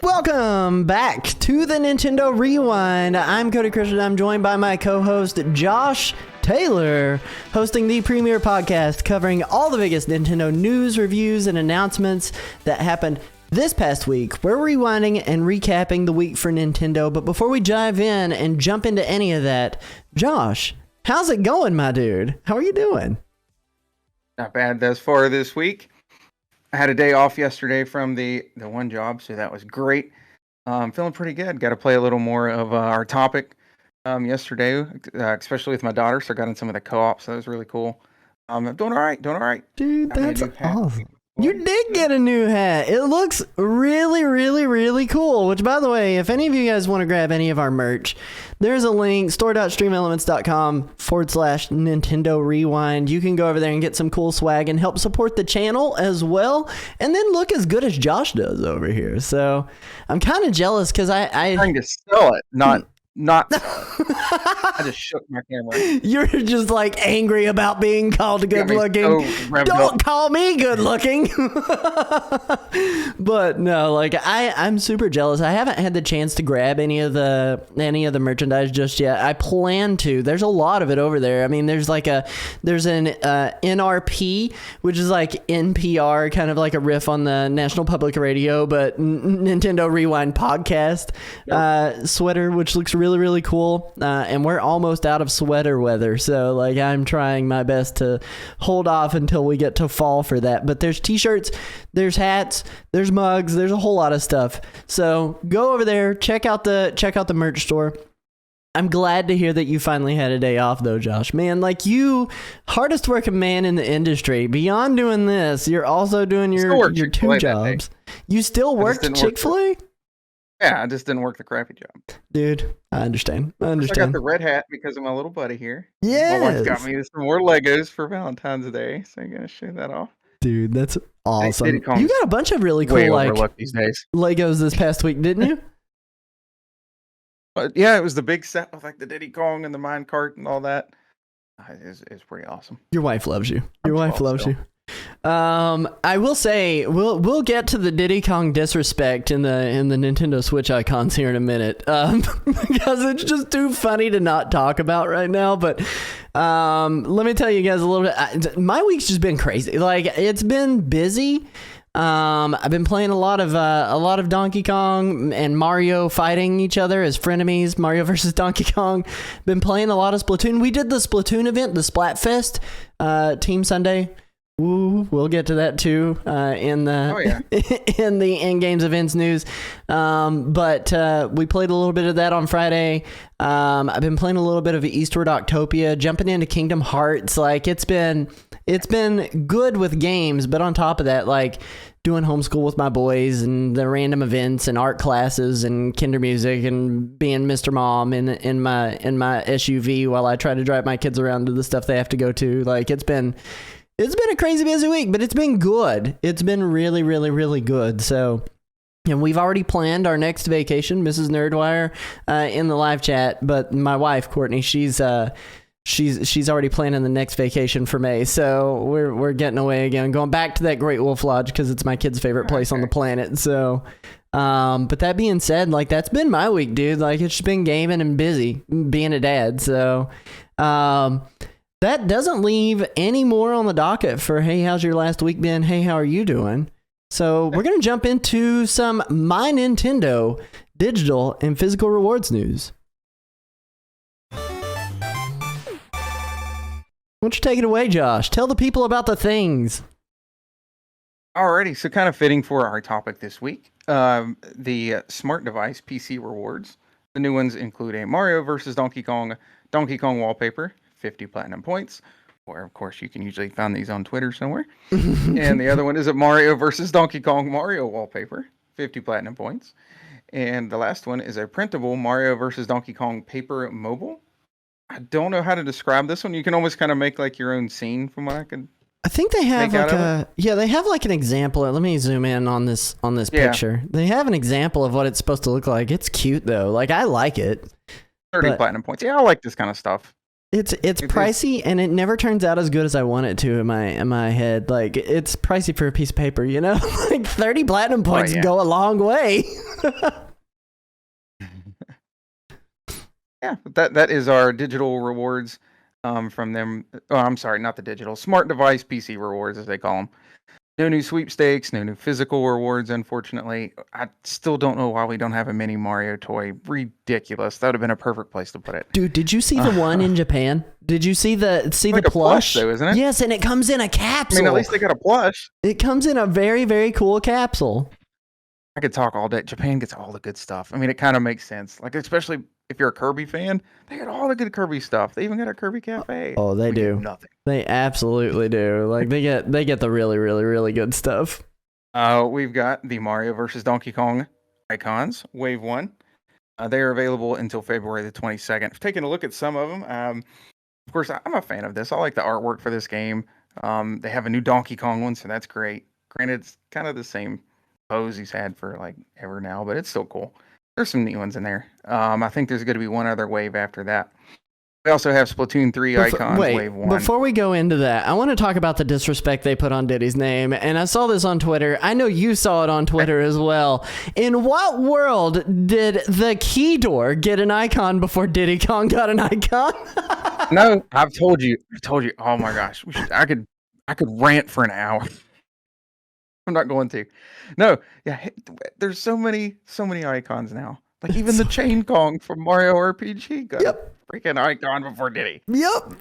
Welcome back to the Nintendo Rewind. I'm Cody Christian. I'm joined by my co-host Josh Taylor, hosting the premier podcast covering all the biggest Nintendo news, reviews, and announcements that happened this past week. We're rewinding and recapping the week for Nintendo, but before we dive in and jump into any of that, Josh, how's it going, my dude? How are you doing? Not bad thus far this week. I had a day off yesterday from the one job, so that was great. I'm feeling pretty good. Got to play a little more of our topic yesterday, especially with my daughter. So I got in some of the co-op, so that was really cool. I'm doing all right. Dude, that's awesome. You did get a new hat. It looks really, really, really cool. Which, by the way, if any of you guys want to grab any of our merch, there's a link, store.streamelements.com/Nintendo Rewind. You can go over there and get some cool swag and help support the channel as well. And then look as good as Josh does over here. So I'm kind of jealous because I'm trying to sell it, not. I just shook my camera. You're just like angry about being called good looking. So don't call me good looking. But no, like I'm super jealous. I haven't had the chance to grab any of the merchandise just yet. I plan to. There's a lot of it over there. I mean, there's an NRP, which is like NPR, kind of like a riff on the National Public Radio, but Nintendo Rewind podcast sweater, which looks really, really cool. And we're almost out of sweater weather, so like I'm trying my best to hold off until we get to fall for that. But there's t-shirts, there's hats, there's mugs, there's a whole lot of stuff. So go over there, check out the merch store. I'm glad to hear that you finally had a day off though, Josh. Man, like you, hardest working man in the industry. Beyond doing this, you're also doing your two jobs. You still work Chick-fil-A? Yeah, I just didn't work the crappy job. Dude, I understand. I got the red hat because of my little buddy here. Yeah. My wife got me some more Legos for Valentine's Day, so I'm gonna show that off. Dude, that's awesome. You got a bunch of really cool like these days. Legos this past week, didn't you? Yeah, it was the big set with like the Diddy Kong and the minecart and all that. It's pretty awesome. Your wife loves you. Your wife loves you. I will say we'll get to the Diddy Kong disrespect in the Nintendo Switch icons here in a minute, because it's just too funny to not talk about right now. But let me tell you guys a little bit. My week's just been crazy. Like it's been busy. I've been playing a lot of Donkey Kong and Mario fighting each other as frenemies. Mario versus Donkey Kong. Been playing a lot of Splatoon. We did the Splatoon event, the Splatfest, Team Sunday. Woo, we'll get to that too in the in the in-games events news. But we played a little bit of that on Friday. I've been playing a little bit of Eastward Octopia, jumping into Kingdom Hearts. Like it's been good with games, but on top of that, like doing homeschool with my boys and the random events and art classes and kinder music and being Mr. Mom in my SUV while I try to drive my kids around to the stuff they have to go to. Like it's been a crazy busy week, but it's been good. It's been really, really, really good. So, and we've already planned our next vacation, Mrs. Nerdwire, in the live chat. But my wife, Courtney, she's already planning the next vacation for May. So we're getting away again, going back to that Great Wolf Lodge because it's my kid's favorite place on the planet. So, but that being said, like that's been my week, dude. Like it's just been gaming and busy being a dad. So, that doesn't leave any more on the docket for, hey, how's your last week been? Hey, how are you doing? So we're going to jump into some MyNintendo digital and physical rewards news. Why don't you take it away, Josh? Tell the people about the things. Alrighty, so kind of fitting for our topic this week. The smart device PC rewards. The new ones include a Mario vs. Donkey Kong wallpaper, 50 platinum points, or of course you can usually find these on Twitter somewhere. And the other one is a Mario versus Donkey Kong Mario wallpaper, 50 platinum points. And the last one is a printable Mario versus Donkey Kong paper mobile. I don't know how to describe this one. You can almost kind of make like your own scene from what I could. I think they have like they have like an example. Let me zoom in on this picture. They have an example of what it's supposed to look like. It's cute though. Like I like it. 30 platinum points. Yeah, I like this kind of stuff. It's pricey and it never turns out as good as I want it to in my head. Like it's pricey for a piece of paper, you know? Like 30 platinum points go a long way. Yeah, that is our digital rewards from them. Oh, I'm sorry, not the digital, smart device PC rewards, as they call them. No new sweepstakes, no new physical rewards, unfortunately. I still don't know why we don't have a mini Mario toy. Ridiculous. That would have been a perfect place to put it. Dude, did you see the one in Japan? Did you see the like the a plush though, isn't it? Yes, and it comes in a capsule. I mean, at least they got a plush. It comes in a very, very cool capsule. I could talk all day. Japan gets all the good stuff. I mean, it kind of makes sense. Like, especially if you're a Kirby fan, they got all the good Kirby stuff. They even got a Kirby cafe. Oh, they do. Nothing. They absolutely do. Like they get the really, really, really good stuff. We've got the Mario versus Donkey Kong icons, Wave 1. They are available until February the 22nd. Taking a look at some of them, of course, I'm a fan of this. I like the artwork for this game. They have a new Donkey Kong one, so that's great. Granted, it's kind of the same pose he's had for like ever now, but it's still cool. There's some neat ones in there. I think there's going to be one other wave after that. We also have Splatoon 3 icons, Wave 1. Before we go into that, I want to talk about the disrespect they put on Diddy's name. And I saw this on Twitter. I know you saw it on Twitter as well. In what world did the key door get an icon before Diddy Kong got an icon? No, I've told you. Oh my gosh, I could rant for an hour. I'm not going to. No, yeah, there's so many icons now. Like even the Chain Kong from Mario RPG got a freaking icon before Diddy. Yep.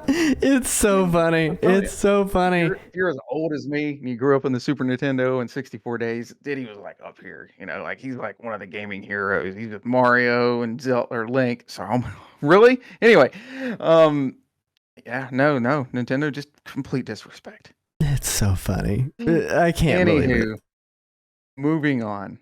It's so funny. It's so funny. If you're as old as me and you grew up on the Super Nintendo and 64 days, Diddy was like up here. You know, like he's like one of the gaming heroes. He's with Mario and Zelda or Link. So really? Anyway, yeah, no, Nintendo just complete disrespect. It's so funny. I can't believe it. Moving on.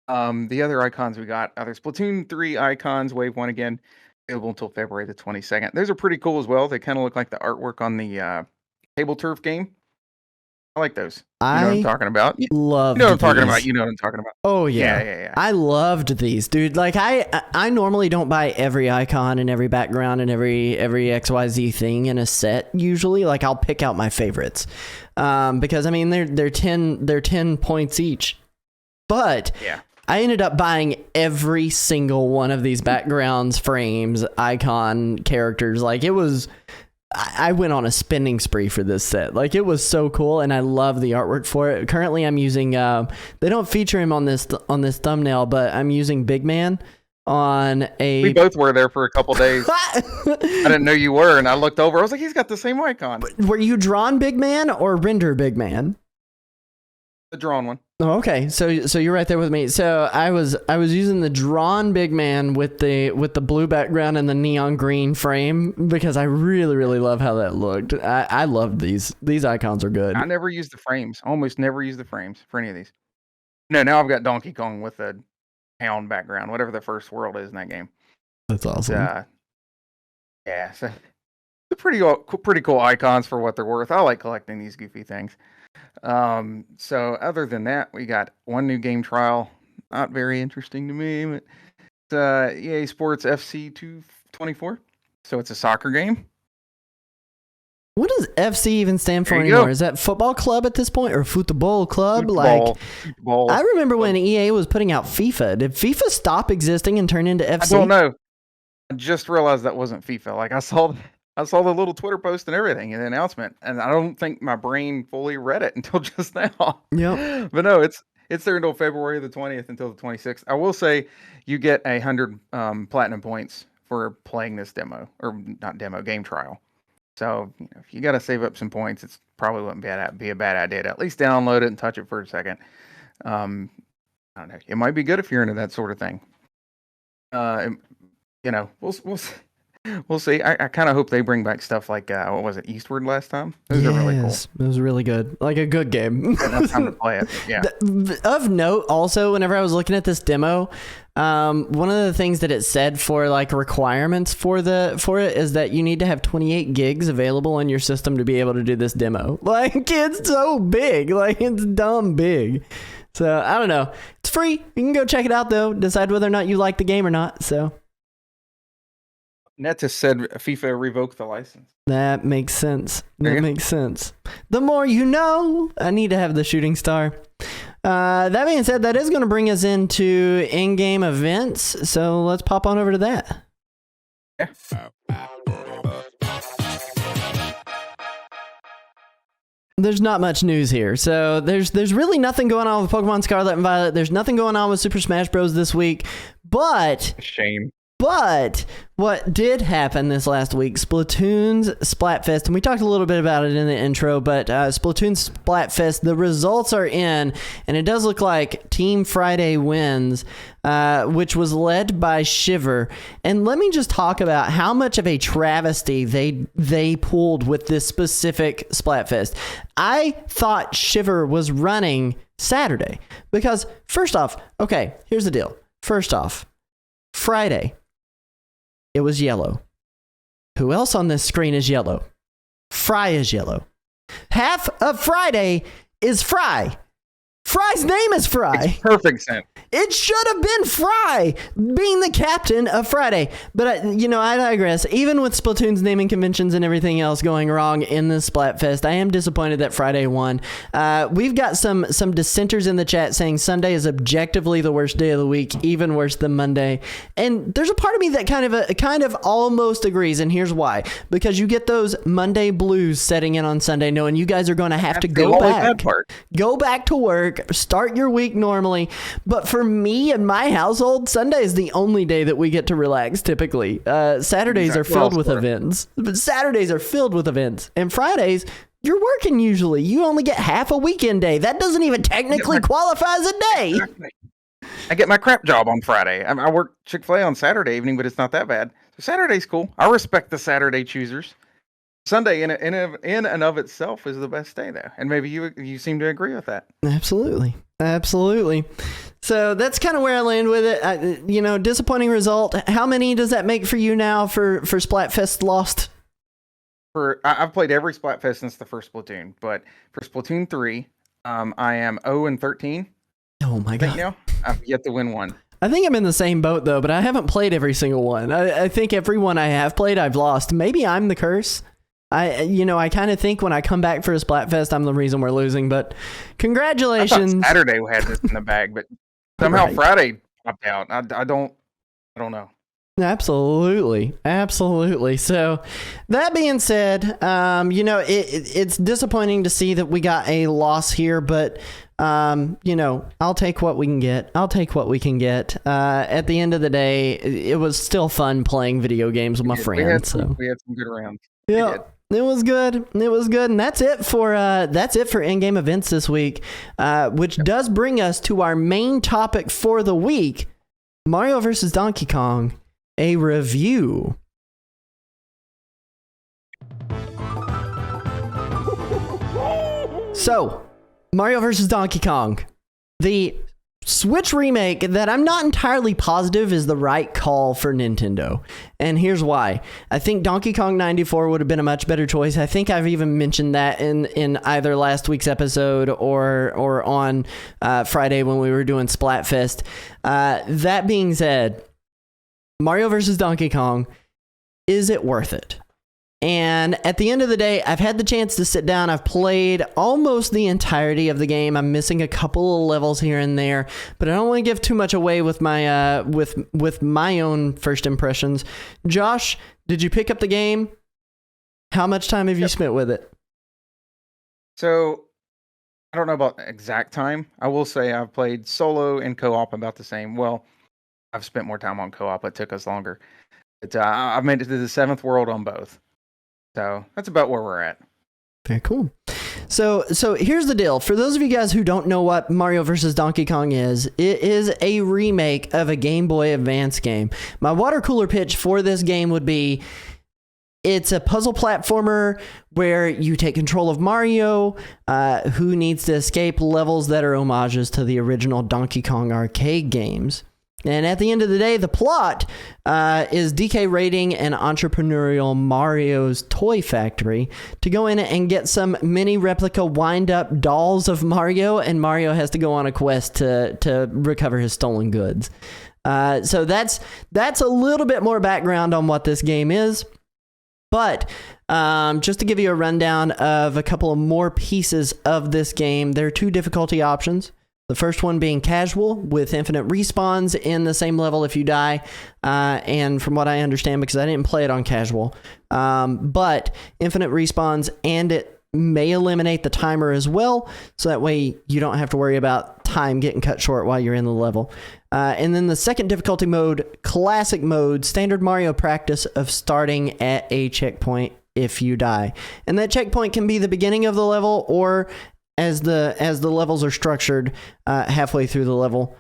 The other icons we got, there's Splatoon 3 icons, Wave 1 again, available until February the 22nd. Those are pretty cool as well. They kind of look like the artwork on the Table Turf game. I like those. You know what I'm talking about? You know what I'm talking about. You know what I'm talking about. Oh, yeah. I loved these, dude. Like, I normally don't buy every icon and every background and every XYZ thing in a set, usually. Like, I'll pick out my favorites. Because, I mean, they're 10 points each. But yeah. I ended up buying every single one of these backgrounds, frames, icon, characters. Like, it was... I went on a spending spree for this set. Like, it was so cool, and I love the artwork for it. Currently, I'm using... they don't feature him on this thumbnail, but I'm using Big Man on a... We both were there for a couple days. I didn't know you were, and I looked over. I was like, he's got the same icon. Were you drawn Big Man or render Big Man? The drawn one. Oh, okay. So you're right there with me. So I was using the drawn Big Man with the blue background and the neon green frame because I really, really love how that looked. I love these. These icons are good. I never use the frames. Almost never use the frames for any of these. No, now I've got Donkey Kong with a town background, whatever the first world is in that game. That's awesome. Yeah, so pretty cool icons for what they're worth. I like collecting these goofy things. So other than that, we got one new game trial. Not very interesting to me, but it's EA Sports FC 224. So it's a soccer game. What does FC even stand for anymore? Is that football club at this point or football club? Football. I remember when EA was putting out FIFA. Did FIFA stop existing and turn into FC? I don't know. I just realized that wasn't FIFA. Like I saw the little Twitter post and everything and the announcement, and I don't think my brain fully read it until just now. Yeah. But no, it's there until February the 20th until the 26th. I will say you get 100 platinum points for playing this demo, or not demo, game trial. So if you got to save up some points, it's probably wouldn't be a bad idea to at least download it and touch it for a second. I don't know. It might be good if you're into that sort of thing. We'll see. I kind of hope they bring back stuff like what was it, Eastward last time? Those are really cool. It was really good, like a good game. Enough time to play it. Yeah. Of note, also, whenever I was looking at this demo, one of the things that it said for like requirements for it is that you need to have 28 gigs available on your system to be able to do this demo. Like, it's so big, like it's dumb big. So I don't know. It's free. You can go check it out though. Decide whether or not you like the game or not. So. Netis said FIFA revoked the license. That makes sense. There That you go. makes sense. The more you know. I need to have the shooting star. That being said, that is going to bring us into in-game events. So let's pop on over to that. Yeah. There's not much news here. So there's really nothing going on with Pokemon Scarlet and Violet. There's nothing going on with Super Smash Bros. This week. But Shame. what did happen this last week, Splatoon's Splatfest, and we talked a little bit about it in the intro, but Splatoon's Splatfest, the results are in, and it does look like Team Friday wins, which was led by Shiver. And let me just talk about how much of a travesty they pulled with this specific Splatfest. I thought Shiver was running Saturday, because first off, okay, here's the deal. First off, Friday, it was yellow. Who else on this screen is yellow? Fry is yellow. Half of Friday is Fry. Fry's name is Fry. Makes perfect sense. It should have been Fry being the captain of Friday. But, I digress. Even with Splatoon's naming conventions and everything else going wrong in this Splatfest, I am disappointed that Friday won. We've got some dissenters in the chat saying Sunday is objectively the worst day of the week, even worse than Monday. And there's a part of me that kind of almost agrees, and here's why. Because you get those Monday blues setting in on Sunday, knowing you guys are going to have to go back to work, start your week normally. But for me and my household, Sunday is the only day that we get to relax typically. Saturdays are filled with events. But Saturdays are filled with events. And Fridays, you're working usually. You only get half a weekend day. That doesn't even technically qualify as a day. I get my crap job on Friday. I work Chick-fil-A on Saturday evening, but it's not that bad. So Saturday's cool. I respect the Saturday choosers. Sunday in and of itself is the best day though. And maybe you seem to agree with that. Absolutely. So that's kind of where I land with it. Disappointing result. How many does that make for you now for Splatfest lost? I've played every Splatfest since the first Splatoon, but for Splatoon 3, I am 0-13. Oh my god! Now I've yet to win one. I think I'm in the same boat though, but I haven't played every single one. I think every one I have played, I've lost. Maybe I'm the curse. I kind of think when I come back for a Splatfest, I'm the reason we're losing, but congratulations. I thought Saturday had this in the bag, but somehow Friday popped out. I don't know. Absolutely. So that being said, it's disappointing to see that we got a loss here, but I'll take what we can get. At the end of the day, it was still fun playing video games with my friends. We had some good rounds. Yeah. It was good, and that's it for in-game events this week, which does bring us to our main topic for the week: Mario vs. Donkey Kong, a review. So, Mario vs. Donkey Kong, the Switch remake that I'm not entirely positive is the right call for Nintendo. And here's why. I think Donkey Kong 94 would have been a much better choice. I think I've even mentioned that in either last week's episode or on Friday when we were doing Splatfest. That being said, Mario vs. Donkey Kong, is it worth it? And at the end of the day, I've had the chance to sit down. I've played almost the entirety of the game. I'm missing a couple of levels here and there, but I don't want to give too much away with my with my own first impressions. Josh, did you pick up the game? How much time have you spent with it? So, I don't know about exact time. I will say I've played solo and co-op about the same. Well, I've spent more time on co-op. It took us longer. But I've made it to the 7th world on both. So that's about where we're at. Very cool. So here's the deal. For those of you guys who don't know what Mario vs. Donkey Kong is, it is a remake of a Game Boy Advance game. My water cooler pitch for this game would be, it's a puzzle platformer where you take control of Mario, who needs to escape levels that are homages to the original Donkey Kong arcade games. And at the end of the day, the plot is DK raiding an entrepreneurial Mario's toy factory to go in and get some mini replica wind-up dolls of Mario, and Mario has to go on a quest to recover his stolen goods. So that's a little bit more background on what this game is. But just to give you a rundown of a couple of more pieces of this game, there are 2 difficulty options. The first one being casual, with infinite respawns in the same level if you die. And from what I understand, because I didn't play it on casual, but infinite respawns, and it may eliminate the timer as well. So that way you don't have to worry about time getting cut short while you're in the level. And then the second difficulty mode, classic mode, standard Mario practice of starting at a checkpoint if you die. And that checkpoint can be the beginning of the level, or as the levels are structured, halfway through the level,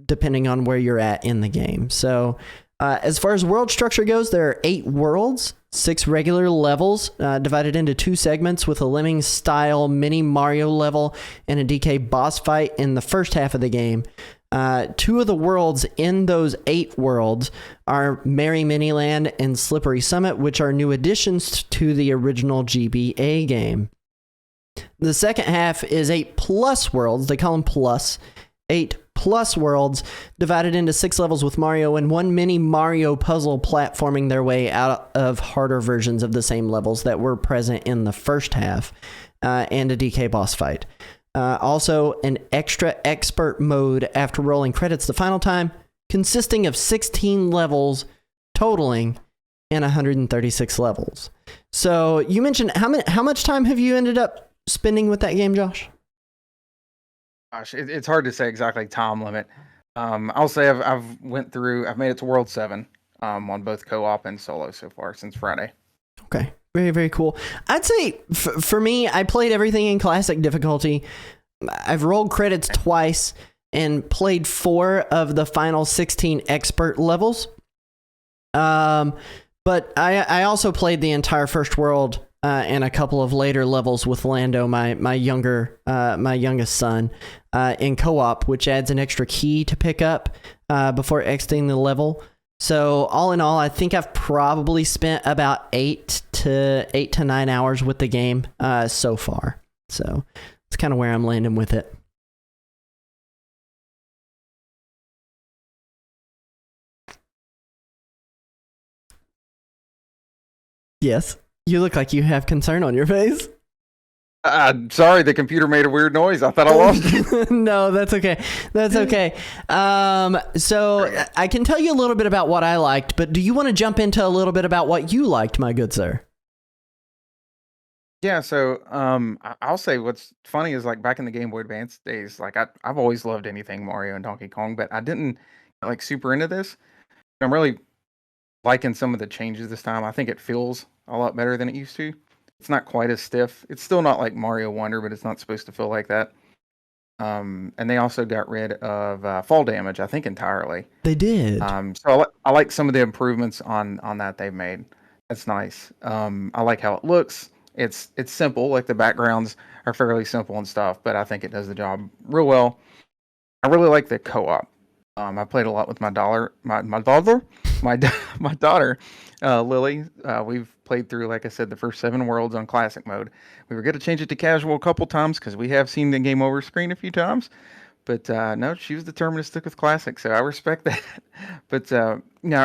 depending on where you're at in the game. So as far as world structure goes, there are 8 worlds, 6 regular levels, divided into 2 segments, with a Lemmings-style mini Mario level and a DK boss fight in the first half of the game. 2 of the worlds in those 8 worlds are Merry Miniland and Slippery Summit, which are new additions to the original GBA game. The second half is 8 plus worlds. They call them plus. 8 plus worlds divided into 6 levels with Mario and 1 mini Mario puzzle platforming their way out of harder versions of the same levels that were present in the first half, and a DK boss fight. Also, an extra expert mode after rolling credits the final time, consisting of 16 levels totaling in 136 levels. So you mentioned how much time have you ended up spending with that game, Josh? Gosh, it's hard to say exactly time limit. I'll say I've made it to World 7 on both co-op and solo so far since Friday. Okay, very, very cool. I'd say for me, I played everything in classic difficulty. I've rolled credits twice and played 4 of the final 16 expert levels. But I also played the entire first world and a couple of later levels with Lando, my youngest son, in co-op, which adds an extra key to pick up before exiting the level. So all in all, I think I've probably spent about 8 to 9 hours with the game so far. So it's kind of where I'm landing with it. Yes. You look like you have concern on your face. Sorry, the computer made a weird noise. I thought I lost you. No, that's okay. That's okay. So I can tell you a little bit about what I liked, but do you want to jump into a little bit about what you liked, my good sir? Yeah, so I'll say what's funny is, like, back in the Game Boy Advance days, like I've always loved anything Mario and Donkey Kong, but I didn't like super into this. I'm really liking some of the changes this time. I think it feels a lot better than it used to. It's not quite as stiff. It's still not like Mario Wonder, but it's not supposed to feel like that. And they also got rid of fall damage, I think, entirely. They did. So I like some of the improvements on that they've made. That's nice. I like how it looks. It's simple. Like, the backgrounds are fairly simple and stuff, but I think it does the job real well. I really like the co-op. I played a lot with my daughter, Lily. We've played through, like I said, the first 7 worlds on classic mode. We were going to change it to casual a couple times because we have seen the game over screen a few times, but no, she was determined to stick with classic, so I respect that. But I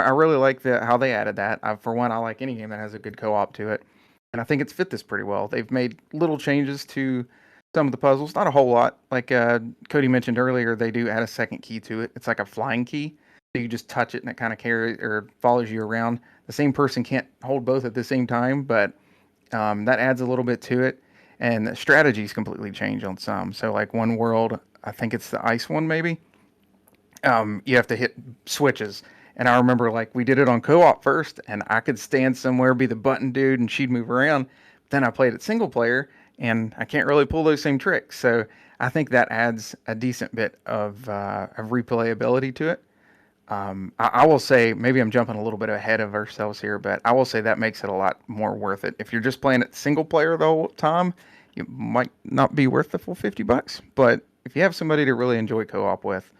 really like how they added that. For one, I like any game that has a good co-op to it, and I think it's fit this pretty well. They've made little changes to some of the puzzles, not a whole lot. Like Cody mentioned earlier, they do add a second key to it. It's like a flying key. So you just touch it and it kind of carries or follows you around. The same person can't hold both at the same time, but that adds a little bit to it. And the strategies completely change on some. So, like, one world, I think it's the ice one maybe, you have to hit switches. And I remember, like, we did it on co-op first, and I could stand somewhere, be the button dude, and she'd move around. Then I played it single player, and I can't really pull those same tricks. So I think that adds a decent bit of replayability to it. I will say, maybe I'm jumping a little bit ahead of ourselves here, but I will say that makes it a lot more worth it. If you're just playing it single player the whole time, it might not be worth the full $50. But if you have somebody to really enjoy co-op with,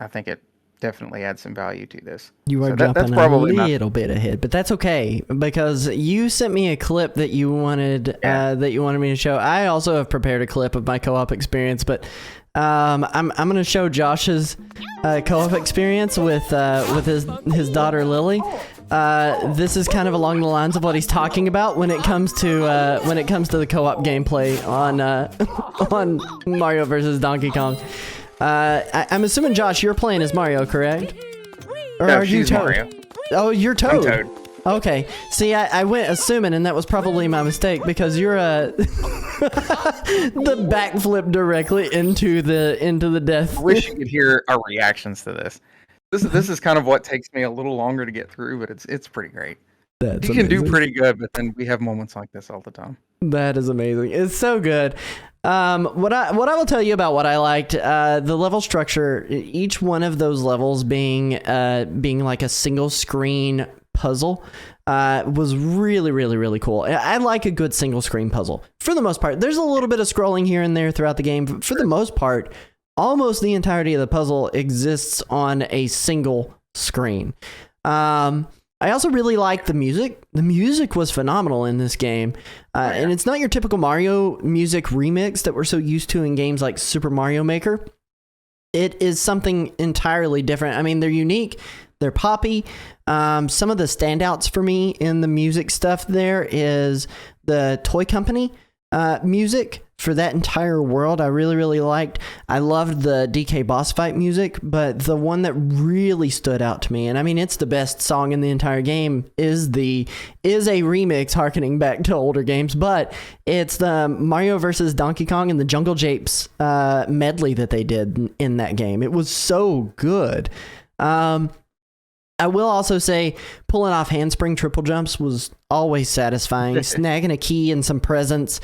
I think it definitely add some value to this. You are So jumping that's probably a little bit ahead, but that's okay because you sent me a clip that you wanted me to show. I also have prepared a clip of my co-op experience, but I'm going to show Josh's co-op experience with his daughter Lily. This is kind of along the lines of what he's talking about when it comes to the co-op gameplay on Mario versus Donkey Kong. I'm assuming, Josh, you're playing as Mario, correct? Or No, are you she's Toad? Mario. Oh, you're Toad. I'm Toad. Okay. See, I went assuming, and that was probably my mistake because you're the backflip directly into the death. I wish you could hear our reactions to this. This is kind of what takes me a little longer to get through, but it's pretty great. That's You can do amazing. pretty good, but then we have moments like this all the time. That is amazing. It's so good. What I will tell you about what I liked, the level structure, each one of those levels being like a single screen puzzle, was really, really, really cool. I like a good single screen puzzle for the most part. There's a little bit of scrolling here and there throughout the game. For the most part, almost the entirety of the puzzle exists on a single screen. I also really like the music. The music was phenomenal in this game. And it's not your typical Mario music remix that we're so used to in games like Super Mario Maker. It is something entirely different. I mean, they're unique. They're poppy. Some of the standouts for me in the music stuff there is the Toy Company music for that entire world. I really, really liked. I loved the DK boss fight music, but the one that really stood out to me, and I mean it's the best song in the entire game, is a remix harkening back to older games, but it's the Mario versus Donkey Kong and the Jungle Japes medley that they did in that game. It was so good. I will also say pulling off handspring triple jumps was always satisfying. Snagging a key and some presents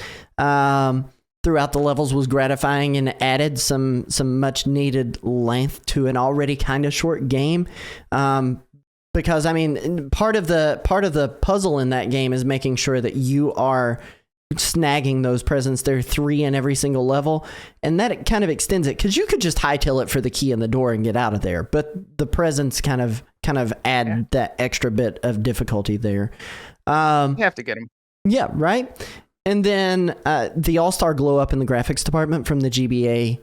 throughout the levels was gratifying and added some much needed length to an already kind of short game. Because I mean, part of the puzzle in that game is making sure that you are snagging those presents. There are 3 in every single level, and that kind of extends it because you could just hightail it for the key in the door and get out of there, but the presents kind of add that extra bit of difficulty there. You have to get them. Yeah, right. And then the All-Star glow up in the graphics department from the GBA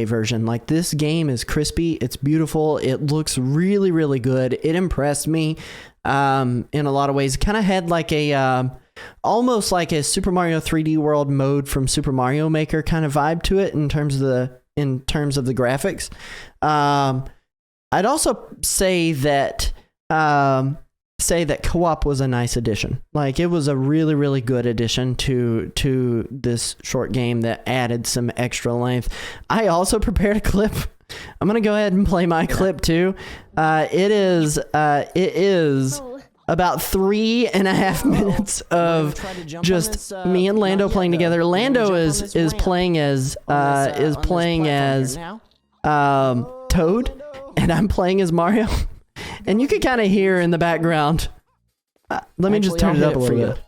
version. Like, this game is crispy. It's beautiful. It looks really, really good. It impressed me in a lot of ways. It kind of had like a almost like a Super Mario 3D World mode from Super Mario Maker kind of vibe to it in terms of the graphics. I'd also say that co-op was a nice addition. Like, it was a really, really good addition to this short game that added some extra length. I also prepared a clip. I'm gonna go ahead and play my clip too. It is about 3.5 minutes of just me and Lando playing together. Lando is playing as Toad, and I'm playing as Mario. And you can kind of hear in the background. Let me just turn it up a little bit.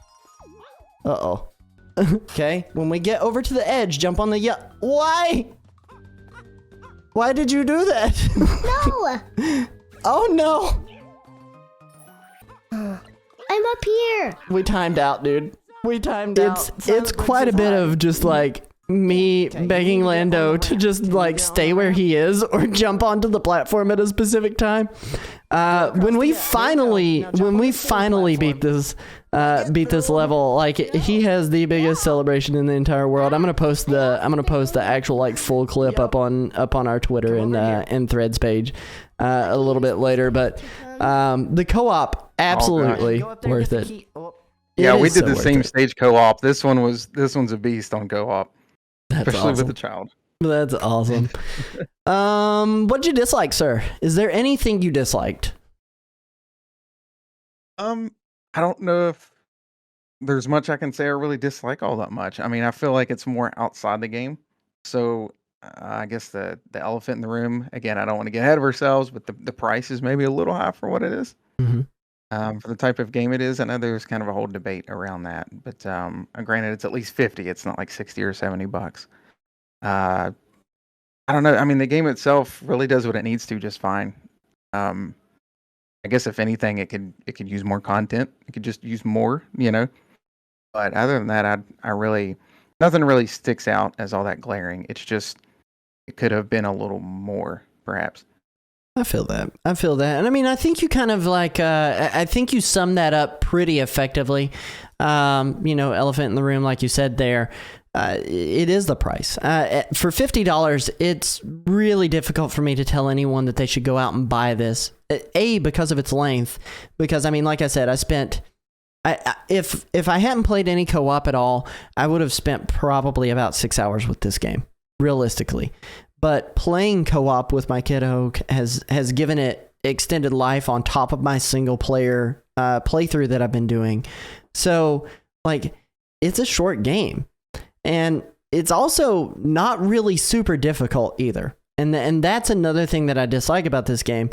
Uh-oh. Okay, when we get over to the edge, jump on the Why? Why did you do that? No! Oh no! I'm up here. We timed out, dude. We timed out. It's quite a bit of just like me begging Lando to just like stay where he is or jump onto the platform at a specific time. When we finally beat this level, like, he has the biggest celebration in the entire world. I'm gonna post the actual like full clip up on our Twitter and Threads page a little bit later. But the co-op, absolutely worth it. Yeah, we did the same stage co-op. This one's a beast on co-op. Especially with the child. That's awesome. What'd you dislike, sir? Is there anything you disliked? I don't know if there's much I can say I really dislike all that much. I mean, I feel like it's more outside the game. So I guess the elephant in the room, again, I don't want to get ahead of ourselves, but the price is maybe a little high for what it is. For the type of game it is. I know there's kind of a whole debate around that, but granted, it's at least 50. It's not like 60 or 70 bucks. I I don't know. I mean, the game itself really does what it needs to just fine. Um, I guess if anything, it could use more content. It could just use more, you know. But other than that, I really nothing really sticks out as all that glaring. It's just it could have been a little more, perhaps. I feel that. I feel that. And I mean, I think you kind of like, I think you sum that up pretty effectively. Elephant in the room, like you said there. It is the price. For $50, it's really difficult for me to tell anyone that they should go out and buy this. Because of its length. Because, I mean, like I said, I spent... if I hadn't played any co-op at all, I would have spent probably about 6 hours with this game, realistically. But playing co-op with my kiddo has given it extended life on top of my single player playthrough that I've been doing. So, like, it's a short game. And it's also not really super difficult either. And that's another thing that I dislike about this game.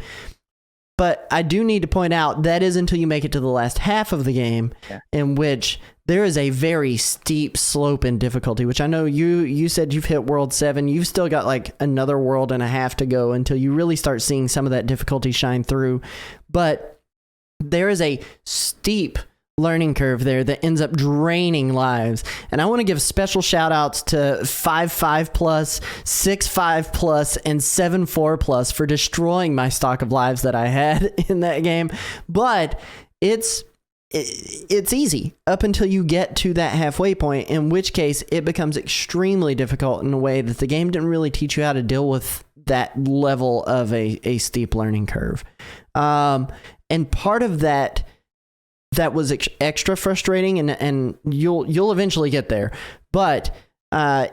But I do need to point out that is until you make it to the last half of the game, in which there is a very steep slope in difficulty, which I know you said you've hit World 7. You've still got like another world and a half to go until you really start seeing some of that difficulty shine through. But there is a steep learning curve there that ends up draining lives. And I want to give special shout outs to 5.5 plus, 6.5 plus, and 7.4 plus for destroying my stock of lives that I had in that game. But it's easy up until you get to that halfway point, in which case it becomes extremely difficult in a way that the game didn't really teach you how to deal with that level of a steep learning curve. And part of that was extra frustrating, and you'll eventually get there, but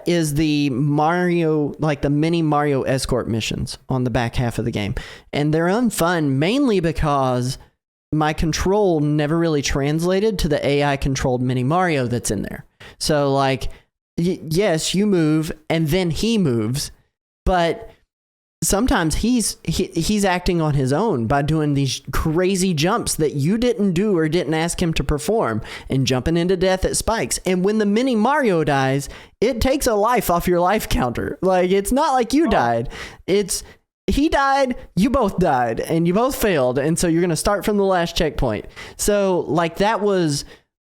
is the Mario, like the mini Mario escort missions on the back half of the game. And they're unfun mainly because my control never really translated to the AI controlled mini Mario that's in there. So like, yes, you move and then he moves, but sometimes he's acting on his own by doing these crazy jumps that you didn't do or didn't ask him to perform, and jumping into death at spikes. And when the mini Mario dies, it takes a life off your life counter. Like, it's not like you died. It's he died, you both died, and you both failed. And so you're going to start from the last checkpoint. So like, that was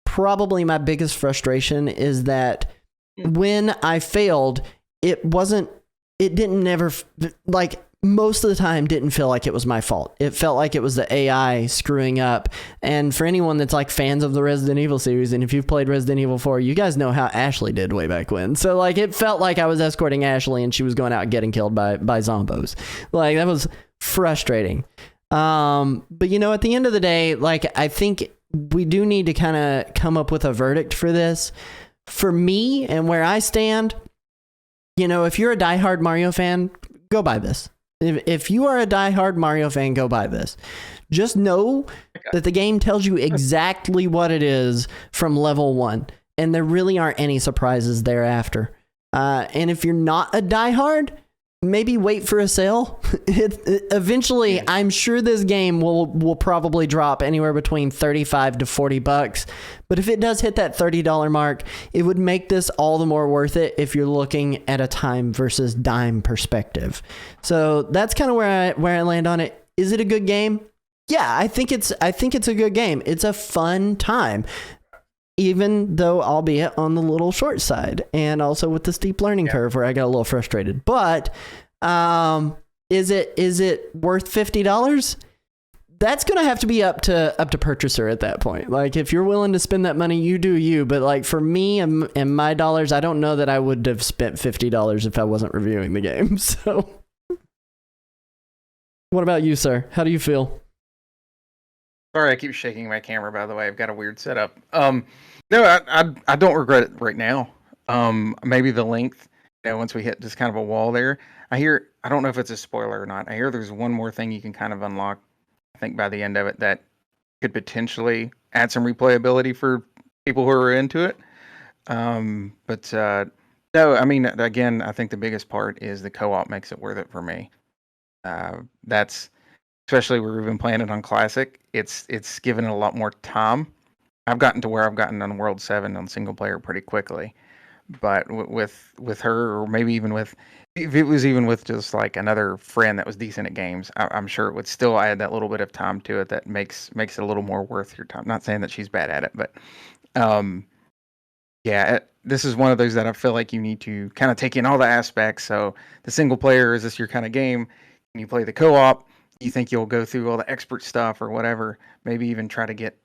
probably my biggest frustration, is that when I failed, it didn't never, like, most of the time didn't feel like it was my fault. It felt like it was the AI screwing up. And for anyone that's like fans of the Resident Evil series, and if you've played Resident Evil 4, you guys know how Ashley did way back when. So like, it felt like I was escorting Ashley and she was going out and getting killed by zombos. Like, that was frustrating. But you know, at the end of the day, like, I think we do need to kind of come up with a verdict for this. For me and where I stand, you know, if you're a diehard Mario fan, go buy this. If you are a diehard Mario fan, go buy this. Just know that the game tells you exactly what it is from level 1, and there really aren't any surprises thereafter. And if you're not a diehard, maybe wait for a sale. Eventually, I'm sure this game will probably drop anywhere between $35 to $40. But if it does hit that $30 mark, it would make this all the more worth it if you're looking at a time versus dime perspective. So that's kind of where I land on it. Is it a good game? Yeah, I think it's a good game. It's a fun time, even though albeit on the little short side, and also with the steep learning curve where I got a little frustrated. But is it worth $50? That's gonna have to be up to purchaser at that point. Like, if you're willing to spend that money, you do you. But like, for me and my dollars, I don't know that I would have spent $50 if I wasn't reviewing the game. So, what about you, sir? How do you feel? Sorry, I keep shaking my camera, by the way. I've got a weird setup. No, I don't regret it right now. Maybe the length, once we hit just kind of a wall there. I don't know if it's a spoiler or not. I hear there's one more thing you can kind of unlock, I think, by the end of it, that could potentially add some replayability for people who are into it. No, I mean, again, I think the biggest part is the co-op makes it worth it for me. That's especially where we've been playing it on Classic. It's given it a lot more time. I've gotten to where I've gotten on World 7 on single player pretty quickly, but with her, or maybe even with If it was even with just like another friend that was decent at games, I'm sure it would still add that little bit of time to it that makes it a little more worth your time. Not saying that she's bad at it, but um, yeah, this is one of those that I feel like you need to kind of take in all the aspects. So the single player, is this your kind of game? Can you play the co-op? You think you'll go through all the expert stuff or whatever? Maybe even try to get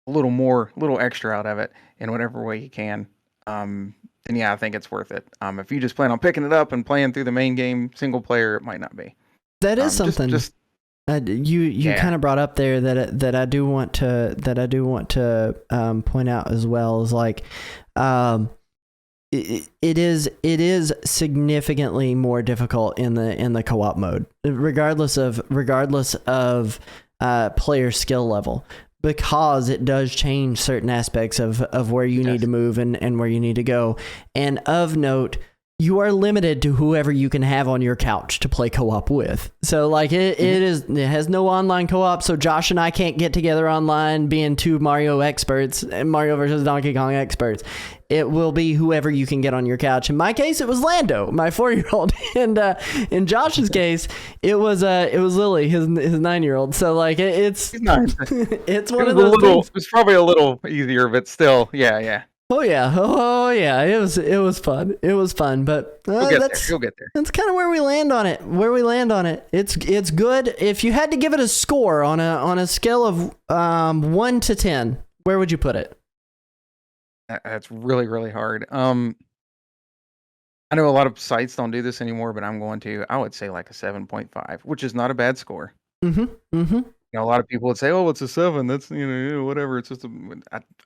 a little extra out of it in whatever way you can. Then yeah, I think it's worth it. If you just plan on picking it up and playing through the main game single player, it might not be. That is something. Just you kind of brought up there that I do want to point out as well is like it is significantly more difficult in the co-op mode, regardless of player skill level, because it does change certain aspects of where you need to move and where you need to go. And of note, you are limited to whoever you can have on your couch to play co-op with. So like it has no online co-op. So Josh and I can't get together online being two Mario experts, Mario versus Donkey Kong experts. It will be whoever you can get on your couch. In my case, it was Lando, my 4-year-old, and in Josh's case, it was Lily, his 9-year-old. So like it's nice. It's one of those things. It was probably a little easier, but still, yeah. Oh yeah. It was fun. It was fun, but You'll get there. That's kind of where we land on it. It's good. If you had to give it a score on a scale of 1 to 10, where would you put it? That's really, really hard. I know a lot of sites don't do this anymore, but I would say like a 7.5, which is not a bad score. You know, a lot of people would say, "Oh, it's a 7. That's whatever." It's just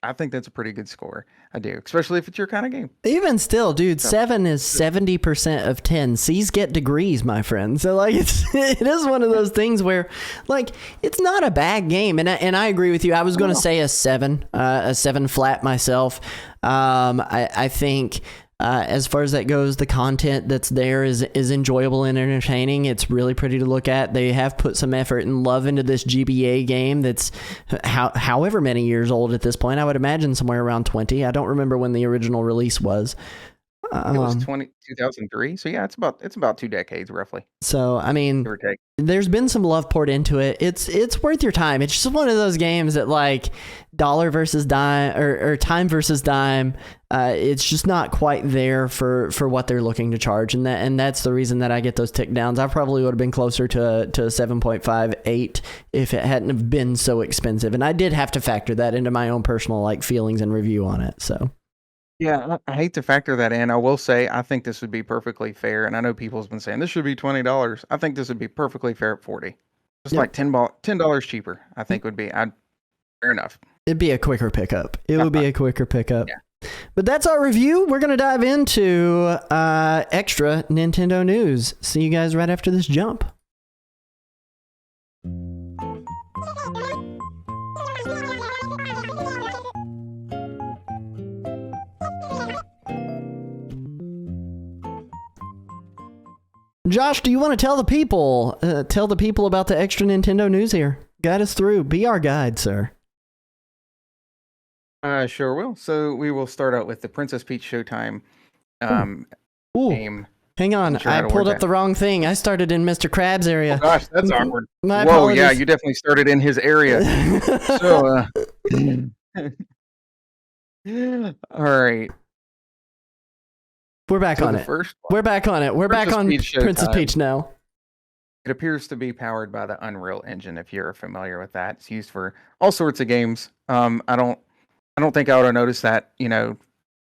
I think that's a pretty good score. I do, especially if it's your kind of game. Even still, dude, 7 is 70% of 10. C's get degrees, my friend. So like it is one of those things where like it's not a bad game, and I agree with you. I was going to say a 7 flat myself. I think. As far as that goes, the content that's there is enjoyable and entertaining. It's really pretty to look at. They have put some effort and love into this GBA game that's however many years old at this point. I would imagine somewhere around 20. I don't remember when the original release was. It was 2003. So yeah, it's about 2 decades roughly. So I mean, give or take. There's been some love poured into it. It's worth your time. It's just one of those games that like dollar versus dime or time versus dime. It's just not quite there for what they're looking to charge, and that's the reason that I get those tick downs. I probably would have been closer to 7.58 if it hadn't have been so expensive, and I did have to factor that into my own personal like feelings and review on it. So. Yeah, I hate to factor that in. I will say I think this would be perfectly fair, and I know people's been saying this should be $20. I think this would be perfectly fair at 40. Just like $10 cheaper. I think would be fair enough. It'd be a quicker pickup. It would be a quicker pickup. Yeah. But that's our review. We're gonna dive into extra Nintendo news. See you guys right after this jump. Josh, do you want to tell the people about the extra Nintendo news here? Guide us through. Be our guide, sir. Sure will. So we will start out with the Princess Peach Showtime game. Hang on, I pulled up the wrong thing. I started in Mr. Krabs' area. Oh gosh, that's awkward. My Whoa, apologies. yeah, you definitely started in his area. So, all right. We're back on it. We're back on it. We're back on Princess Peach now. It appears to be powered by the Unreal Engine. If you're familiar with that, it's used for all sorts of games. I don't think I would have noticed that,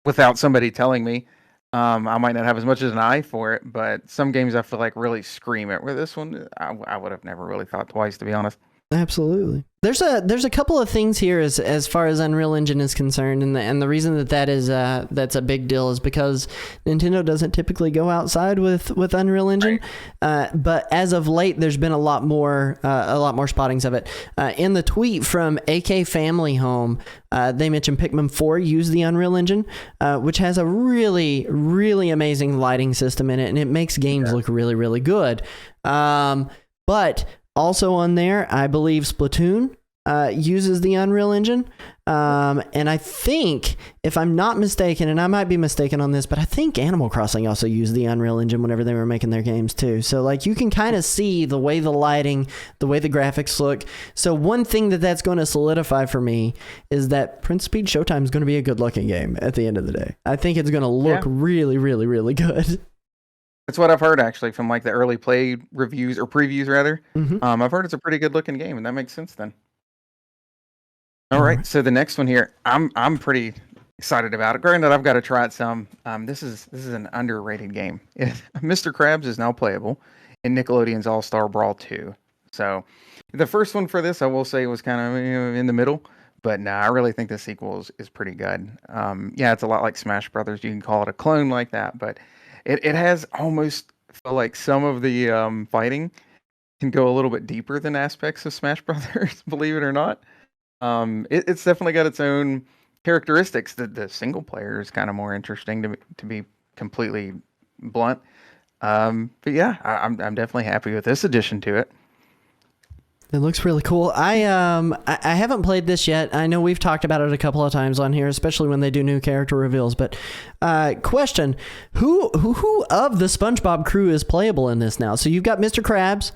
without somebody telling me. I might not have as much as an eye for it, but some games I feel like really scream it. Where this one, I would have never really thought twice, to be honest. Absolutely. There's a couple of things here as far as Unreal Engine is concerned, and the reason that is that's a big deal is because Nintendo doesn't typically go outside with Unreal Engine, right. But as of late, there's been a lot more spottings of it. In the tweet from AK Family Home, they mentioned Pikmin 4 used the Unreal Engine, which has a really, really amazing lighting system in it, and it makes games look really, really good. But also on there, I believe Splatoon uses the Unreal Engine. And I think, if I'm not mistaken, and I might be mistaken on this, but I think Animal Crossing also used the Unreal Engine whenever they were making their games too. So like you can kind of see the way the lighting, the way the graphics look. So one thing that's going to solidify for me is that Prince Speed Showtime is going to be a good looking game at the end of the day. I think it's going to look really, really, really good. That's what I've heard actually from like the early play reviews or previews rather. Mm-hmm. I've heard it's a pretty good looking game, and that makes sense then. All right, so the next one here, I'm pretty excited about it. Granted, I've got to try it some. This is an underrated game. Mr. Krabs is now playable in Nickelodeon's All Star Brawl 2. So the first one for this, I will say, was kind of in the middle. But no, I really think the sequel is pretty good. Yeah, it's a lot like Smash Brothers. You can call it a clone like that, but it has almost feel like some of the fighting can go a little bit deeper than aspects of Smash Brothers, believe it or not. It's definitely got its own characteristics. The single player is kind of more interesting to be completely blunt. But yeah, I'm definitely happy with this addition to it. It looks really cool. I haven't played this yet. I know we've talked about it a couple of times on here, especially when they do new character reveals. But question: who of the SpongeBob crew is playable in this now? So you've got Mr. Krabs,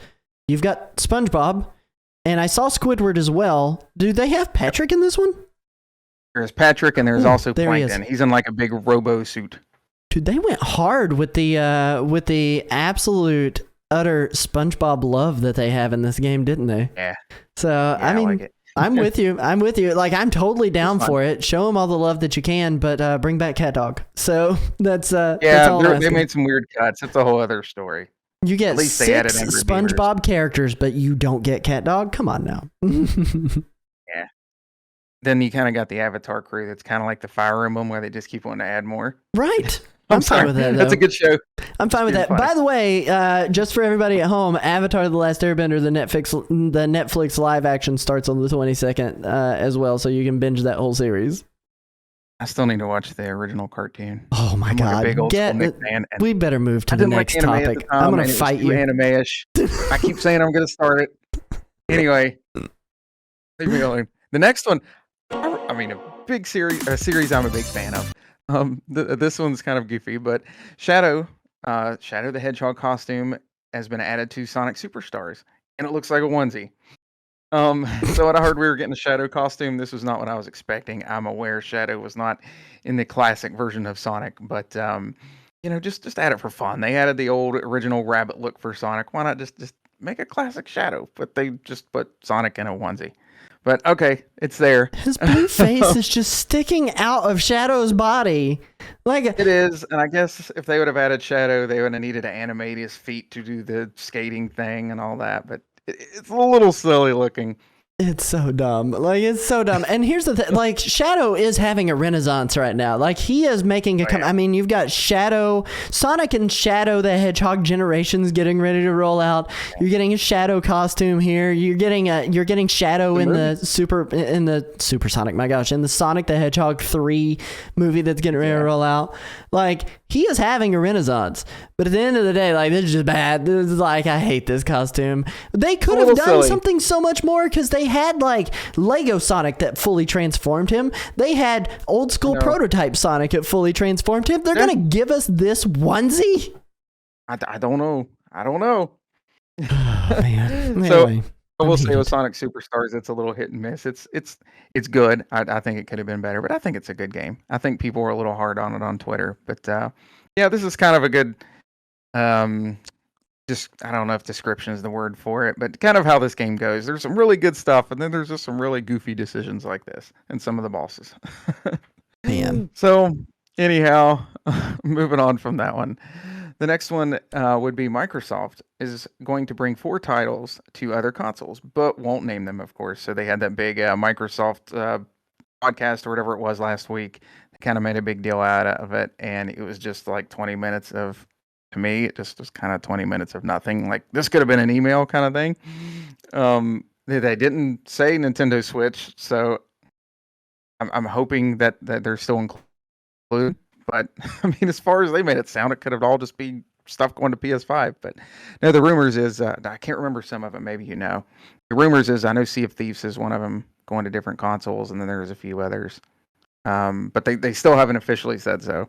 you've got SpongeBob, and I saw Squidward as well. Do they have Patrick in this one? There's Patrick, and there's also there Plankton. He's in like a big robo suit. Dude, they went hard with the absolute utter SpongeBob love that they have in this game, didn't they? Yeah. So I mean, like it. I'm with you. Like, I'm totally down for it. Show them all the love that you can, but bring back Cat Dog. So that's that's all they made some weird cuts. It's a whole other story. You get At least 6 SpongeBob characters, but you don't get Cat Dog. Come on now. Yeah. Then you kind of got the Avatar crew. That's kind of like the Fire Emblem, where they just keep wanting to add more. Right. I'm fine with that, though. That's a good show. I'm fine with that. Funny. By the way, just for everybody at home, Avatar: The Last Airbender, the Netflix live action starts on the 22nd as well, so you can binge that whole series. I still need to watch the original cartoon. Oh my god! Like a big old school Nick fan, we better move to the next topic. I'm gonna fight you. Anime-ish. I keep saying I'm gonna start it. Anyway, leave me alone. The next one, I mean, a series I'm a big fan of. This one's kind of goofy, but Shadow the Hedgehog costume has been added to Sonic Superstars, and it looks like a onesie. So when I heard we were getting a Shadow costume, this was not what I was expecting. I'm aware Shadow was not in the classic version of Sonic, but just add it for fun. They added the old original rabbit look for Sonic. Why not just make a classic Shadow? But they just put Sonic in a onesie. But okay, it's there. His blue face is just sticking out of Shadow's body. Like it is, and I guess if they would have added Shadow, they would have needed to animate his feet to do the skating thing and all that. But it's a little silly looking. It's so dumb. Like, it's so dumb. And here's the thing. Like, Shadow is having a renaissance right now. Like, he is making a... I mean, you've got Sonic and Shadow the Hedgehog generations getting ready to roll out. You're getting a Shadow costume here. You're getting Shadow in the Supersonic, my gosh, in the Sonic the Hedgehog 3 movie that's getting ready to roll out. Like, he is having a renaissance. But at the end of the day, like, this is just bad. This is like, I hate this costume. They could have done something so much more, because they had like Lego Sonic that fully transformed him. They had old school prototype Sonic that fully transformed him. They're gonna give us this onesie? I don't know. Oh, man. So anyway, I will say with Sonic Superstars, it's a little hit and miss. It's good. I think it could have been better, but I think it's a good game. I think people were a little hard on it on Twitter, but yeah, this is kind of a good just, I don't know if description is the word for it, but kind of how this game goes. There's some really good stuff, and then there's just some really goofy decisions like this, and some of the bosses. Man. So, anyhow, moving on from that one. The next one would be Microsoft is going to bring 4 titles to other consoles, but won't name them, of course. So they had that big Microsoft podcast or whatever it was last week. They kind of made a big deal out of it, and it was just like 20 minutes of... To me, it just was kind of 20 minutes of nothing. Like, this could have been an email kind of thing. They didn't say Nintendo Switch, so I'm hoping that they're still included. But I mean, as far as they made it sound, it could have all just be stuff going to PS5. But no, the rumors is I can't remember some of them. Maybe you know. The rumors is I know Sea of Thieves is one of them going to different consoles, and then there's a few others. But they still haven't officially said so.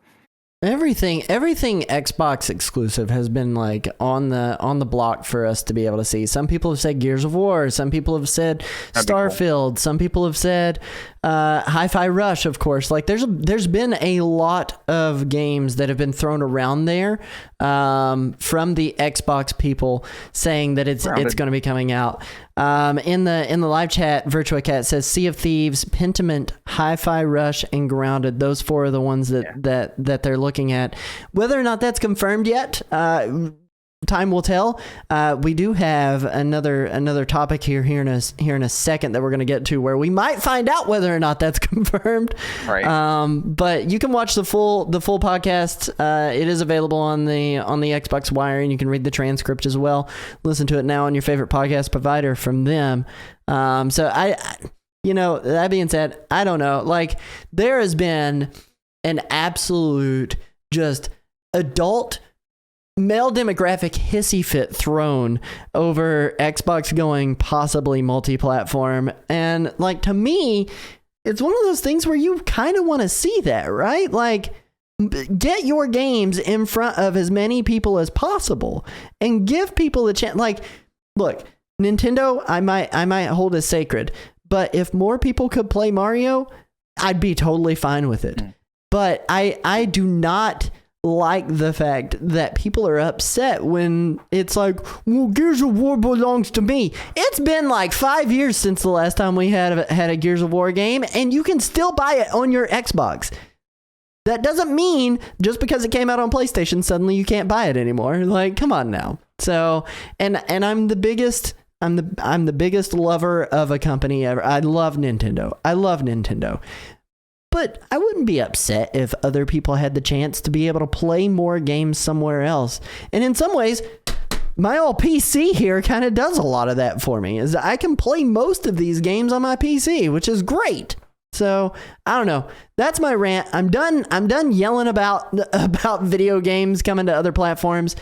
Everything Xbox exclusive has been like on the block for us to be able to see. Some people have said Gears of War, some people have said Starfield, cool. Some people have said Hi-Fi Rush, of course. Like there's been a lot of games that have been thrown around there from the Xbox people saying that it's going to be coming out. In the live chat, Virtua Cat says Sea of Thieves, Pentiment, Hi-Fi Rush, and Grounded. Those 4 are the ones that they're looking at. Whether or not that's confirmed yet, time will tell. We do have another topic here in a second that we're going to get to, where we might find out whether or not that's confirmed. Right. But you can watch the full podcast. It is available on the Xbox Wire, and you can read the transcript as well. Listen to it now on your favorite podcast provider from them. So that being said, I don't know. Like, there has been an absolute just adult male demographic hissy fit thrown over Xbox going possibly multi-platform. And like, to me, it's one of those things where you kind of want to see that, right? Like, get your games in front of as many people as possible and give people a chance. Like, look, Nintendo, I might hold as sacred, but if more people could play Mario, I'd be totally fine with it. But I do not like the fact that people are upset when it's like, well, Gears of War belongs to me. It's been like 5 years since the last time we had a Gears of War game, and you can still buy it on your Xbox. That doesn't mean just because it came out on PlayStation, suddenly you can't buy it anymore. Like, come on now. So, and I'm the biggest lover of a company ever. I love Nintendo. But I wouldn't be upset if other people had the chance to be able to play more games somewhere else. And in some ways, my old PC here kind of does a lot of that for me. Is I can play most of these games on my PC, which is great. So, I don't know. That's my rant. I'm done yelling about video games coming to other platforms.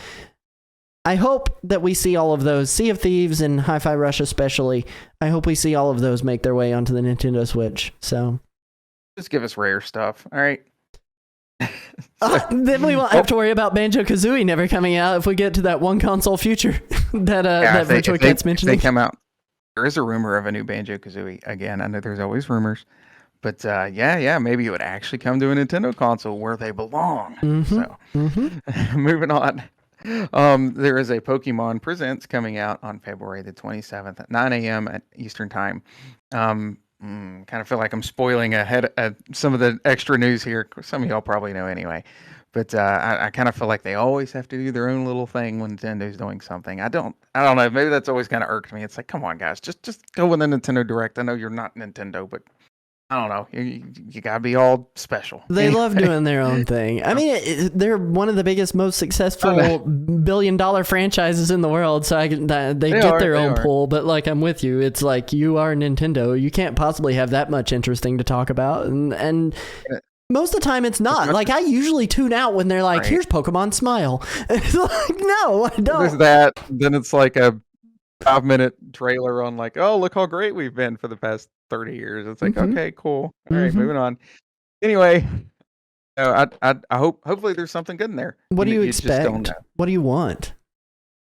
I hope that we see all of those, Sea of Thieves and Hi-Fi Rush especially. I hope we see all of those make their way onto the Nintendo Switch. So, just give us rare stuff, all right? Then we won't have to worry about Banjo-Kazooie never coming out if we get to that one console future that Virtua Cat's mentioning. If they come out, there is a rumor of a new Banjo-Kazooie. Again, I know there's always rumors. But maybe it would actually come to a Nintendo console where they belong. Moving on. There is a Pokemon Presents coming out on February the 27th at 9 a.m. at Eastern Time. Kind of feel like I'm spoiling ahead some of the extra news here. Some of y'all probably know anyway. But I kind of feel like they always have to do their own little thing when Nintendo's doing something. I don't know. Maybe that's always kind of irked me. It's like, come on, guys, just go with the Nintendo Direct. I know you're not Nintendo, but I don't know. You gotta be all special. They love doing their own thing. I mean, they're one of the biggest, most successful $1 billion franchises in the world. So they get their own pull. But like, I'm with you. It's like, you are Nintendo. You can't possibly have that much interesting to talk about. And most of the time, it's not. Like, I usually tune out when they're like, "Here's Pokemon Smile." It's like, no, I don't. There's that. Then it's like a 5-minute trailer on like, oh, look how great we've been for the past 30 years. It's like, okay, cool. All right, moving on. Anyway, I hopefully there's something good in there. What do you expect? What do you want?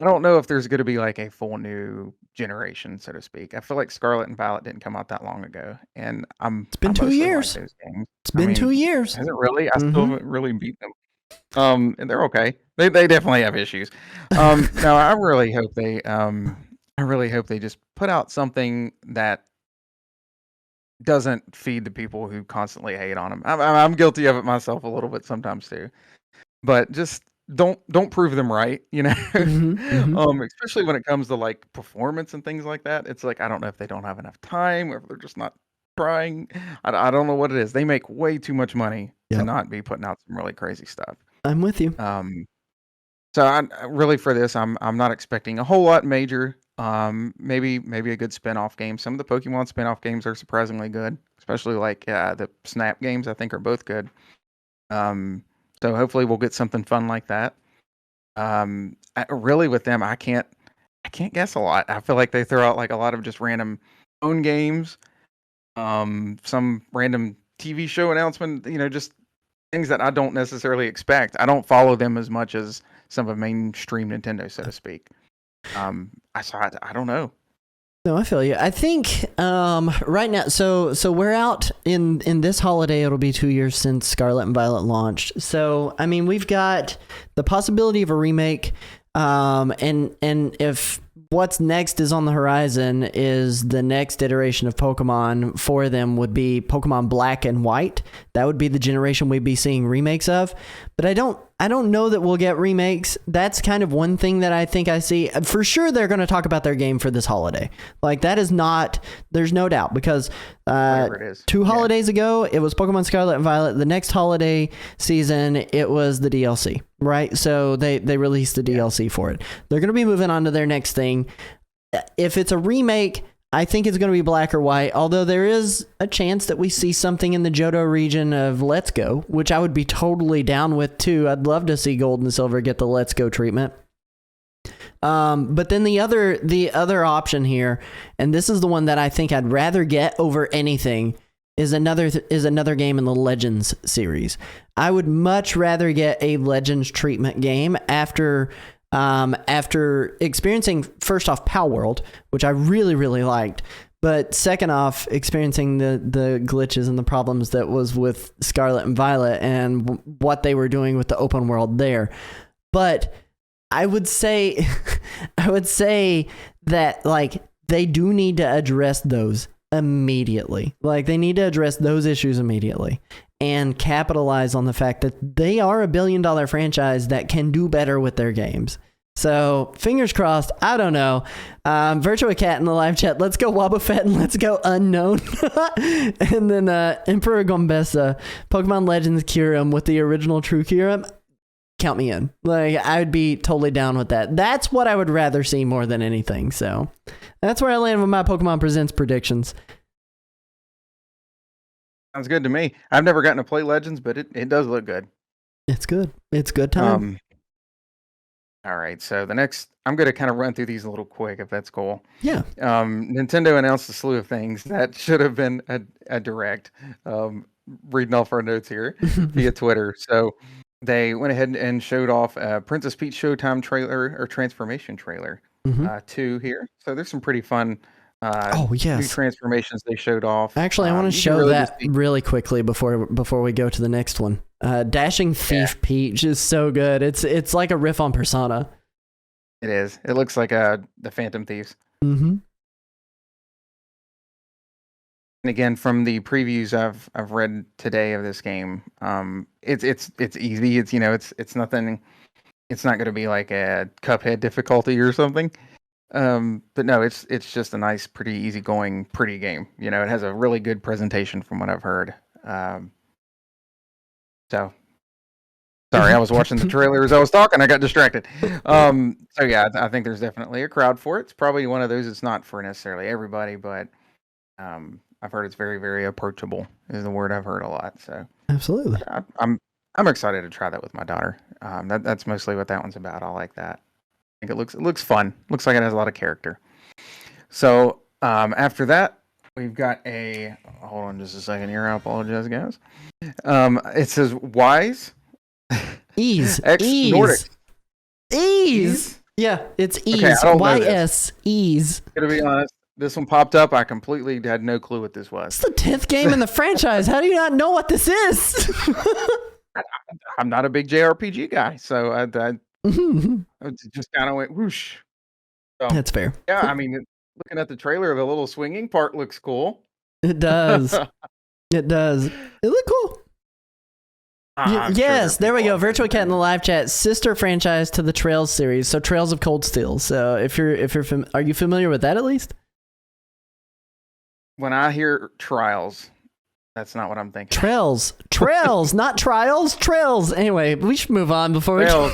I don't know if there's going to be like a full new generation, so to speak. I feel like Scarlet and Violet didn't come out that long ago, and it's been 2 years. Like those games. It's been 2 years. Has it really? I still haven't really beat them. And they're okay. They definitely have issues. No, I really hope they just put out something that doesn't feed the people who constantly hate on them. I'm guilty of it myself a little bit sometimes too, but just don't prove them right, you know. Especially when it comes to like performance and things like that. It's like, I don't know if they don't have enough time or if they're just not trying. I don't know what it is. They make way too much money to not be putting out some really crazy stuff. I'm with you. So I really, for this, I'm not expecting a whole lot major. Maybe a good spin-off game. Some of the Pokemon spin-off games are surprisingly good, especially like the Snap games. I think are both good. So hopefully we'll get something fun like that. Really with them, I can't guess a lot. I feel like they throw out like a lot of just random phone games, some random TV show announcement, just things that I don't necessarily expect. I don't follow them as much as some of mainstream Nintendo, so to speak. I don't know. No, I feel you. I think right now, so we're out in this holiday. It'll be 2 years since Scarlet and Violet launched. So I mean, we've got the possibility of a remake, and if what's next is on the horizon is the next iteration of Pokemon for them would be Pokemon Black and White. That would be the generation we'd be seeing remakes of. But I don't know that we'll get remakes. That's kind of one thing that I think I see. For sure, they're going to talk about their game for this holiday. Like, that is not, there's no doubt, because two holidays ago, it was Pokemon Scarlet and Violet. The next holiday season, it was the DLC, right? So they released the DLC for it. They're going to be moving on to their next thing. If it's a remake, I think it's going to be Black or White, although there is a chance that we see something in the Johto region of Let's Go, which I would be totally down with too. I'd love to see Gold and Silver get the Let's Go treatment. But then the other option here, and this is the one that I think I'd rather get over anything, is another game in the Legends series. I would much rather get a Legends treatment game after experiencing, first off, Pal World, which I really, really liked, but second off, experiencing the glitches and the problems that was with Scarlet and Violet and what they were doing with the open world there. But I would say that, like, they do need to address those immediately. Like, they need to address those issues immediately and capitalize on the fact that they are a billion-dollar franchise that can do better with their games. So, fingers crossed. I don't know. Virtua Cat in the live chat. Let's go Wobbuffet and let's go Unknown. And then Emperor Gombessa, Pokemon Legends Kyurem with the original True Kyurem. Count me in. Like, I would be totally down with that. That's what I would rather see more than anything. So, that's where I land with my Pokemon Presents predictions. Sounds good to me. I've never gotten to play Legends, but it does look good. It's good. It's good time. All right, so the next, I'm going to kind of run through these a little quick, if that's cool. Yeah. Nintendo announced a slew of things that should have been a direct. Reading off our notes here via Twitter. So they went ahead and showed off a Princess Peach Showtime trailer or transformation trailer 2 here. So there's some pretty fun new transformations they showed off. Actually, I want to show that really quickly before we go to the next one. Dashing Thief Peach is so good. It's like a riff on Persona. It is. It looks like the Phantom Thieves. Mm-hmm. And again, from the previews I've read today of this game, it's easy. It's nothing. It's not going to be like a Cuphead difficulty or something. But no, it's just a nice, pretty easygoing, pretty game. It has a really good presentation from what I've heard. So sorry, I was watching the trailer as I was talking. I got distracted. So yeah, I think there's definitely a crowd for it. It's probably one of those. It's not for necessarily everybody, but I've heard it's very, very approachable. Is the word I've heard a lot. So absolutely, I'm excited to try that with my daughter. That's mostly what that one's about. I like that. I think it looks fun. Looks like it has a lot of character. So after that, we've got hold on just a second here. I apologize, guys. It says Wise. Ease. X Ease. Nordic. Ease. Yeah, it's Ease. Okay, YS. Ease. To be honest, this one popped up. I completely had no clue what this was. It's the 10th game in the franchise. How do you not know what this is? I'm not a big JRPG guy, so I just kind of went whoosh. So, that's fair. Yeah, I mean, looking at the trailer, the little swinging part looks cool. It does. It does. It looked cool. Yes, there we go. Virtua Cat in the live chat. Sister franchise to the Trails series. So Trails of Cold Steel. So are you familiar with that at least? When I hear Trials, that's not what I'm thinking. Trails, not trials. Trails. Anyway, we should move on before we. So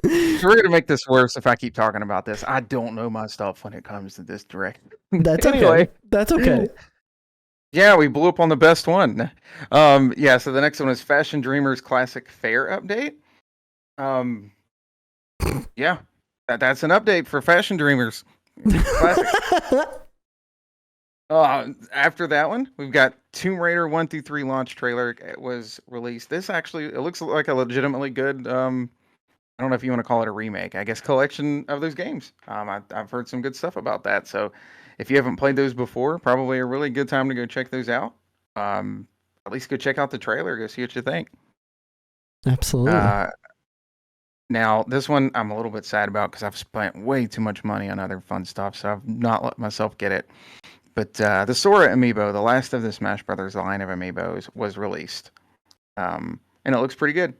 we're gonna make this worse if I keep talking about this. I don't know my stuff when it comes to this direct. That's anyway. Okay. That's okay. Yeah, we blew up on the best one. So the next one is Fashion Dreamers Classic Fair update. Yeah, that's an update for Fashion Dreamers. Classic. After that one, we've got Tomb Raider 1 through 3 launch trailer. It was released. This actually, it looks like a legitimately good. I don't know if you want to call it a remake. I guess collection of those games. I've heard some good stuff about that. So, if you haven't played those before, probably a really good time to go check those out. At least go check out the trailer. Go see what you think. Absolutely. Now, this one I'm a little bit sad about because I've spent way too much money on other fun stuff, so I've not let myself get it. But the Sora amiibo, the last of the Smash Brothers line of amiibos, was released, and it looks pretty good.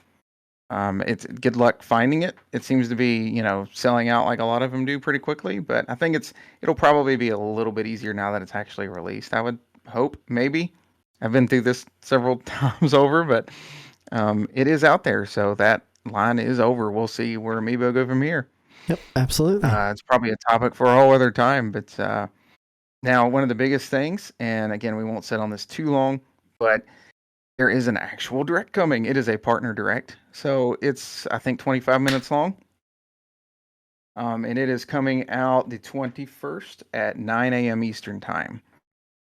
It's good luck finding it. It seems to be, selling out like a lot of them do pretty quickly. But I think it'll probably be a little bit easier now that it's actually released. I would hope, maybe. I've been through this several times over, but it is out there, so that line is over. We'll see where amiibo go from here. Yep, absolutely. It's probably a topic for a whole other time, but now one of the biggest things, and again, we won't sit on this too long, but there is an actual direct coming. It is a partner direct, so it's I think 25 minutes long, and it is coming out the 21st at 9 a.m. Eastern time.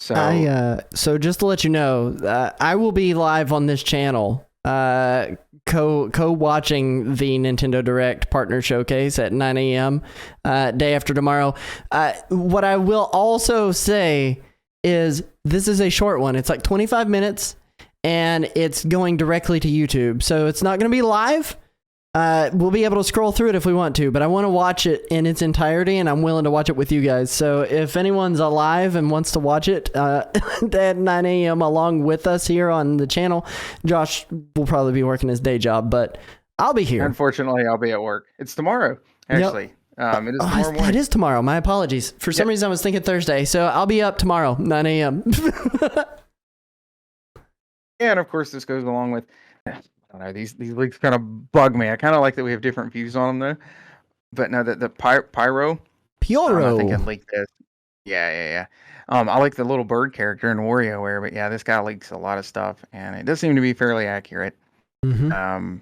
So so just to let you know, I will be live on this channel, co-watching the Nintendo Direct partner showcase at 9 a.m. Day after tomorrow. What I will also say is this is a short one. It's like 25 minutes, and it's going directly to YouTube, so it's not going to be live. We'll be able to scroll through it if we want to, but I want to watch it in its entirety, and I'm willing to watch it with you guys. So if anyone's alive and wants to watch it at 9 a.m. along with us here on the channel, Josh will probably be working his day job, but I'll be here. Unfortunately, I'll be at work. It's tomorrow, actually. Yep. It is tomorrow morning. That is tomorrow. My apologies. For some reason, I was thinking Thursday, so I'll be up tomorrow, 9 a.m. And of course, this goes along with... I don't know, these leaks kind of bug me. I kind of like that we have different views on them, though. But no, the Pyro. I think it leaked this. Yeah. I like the little bird character in WarioWare, but yeah, this guy leaks a lot of stuff, and it does seem to be fairly accurate. Mm-hmm.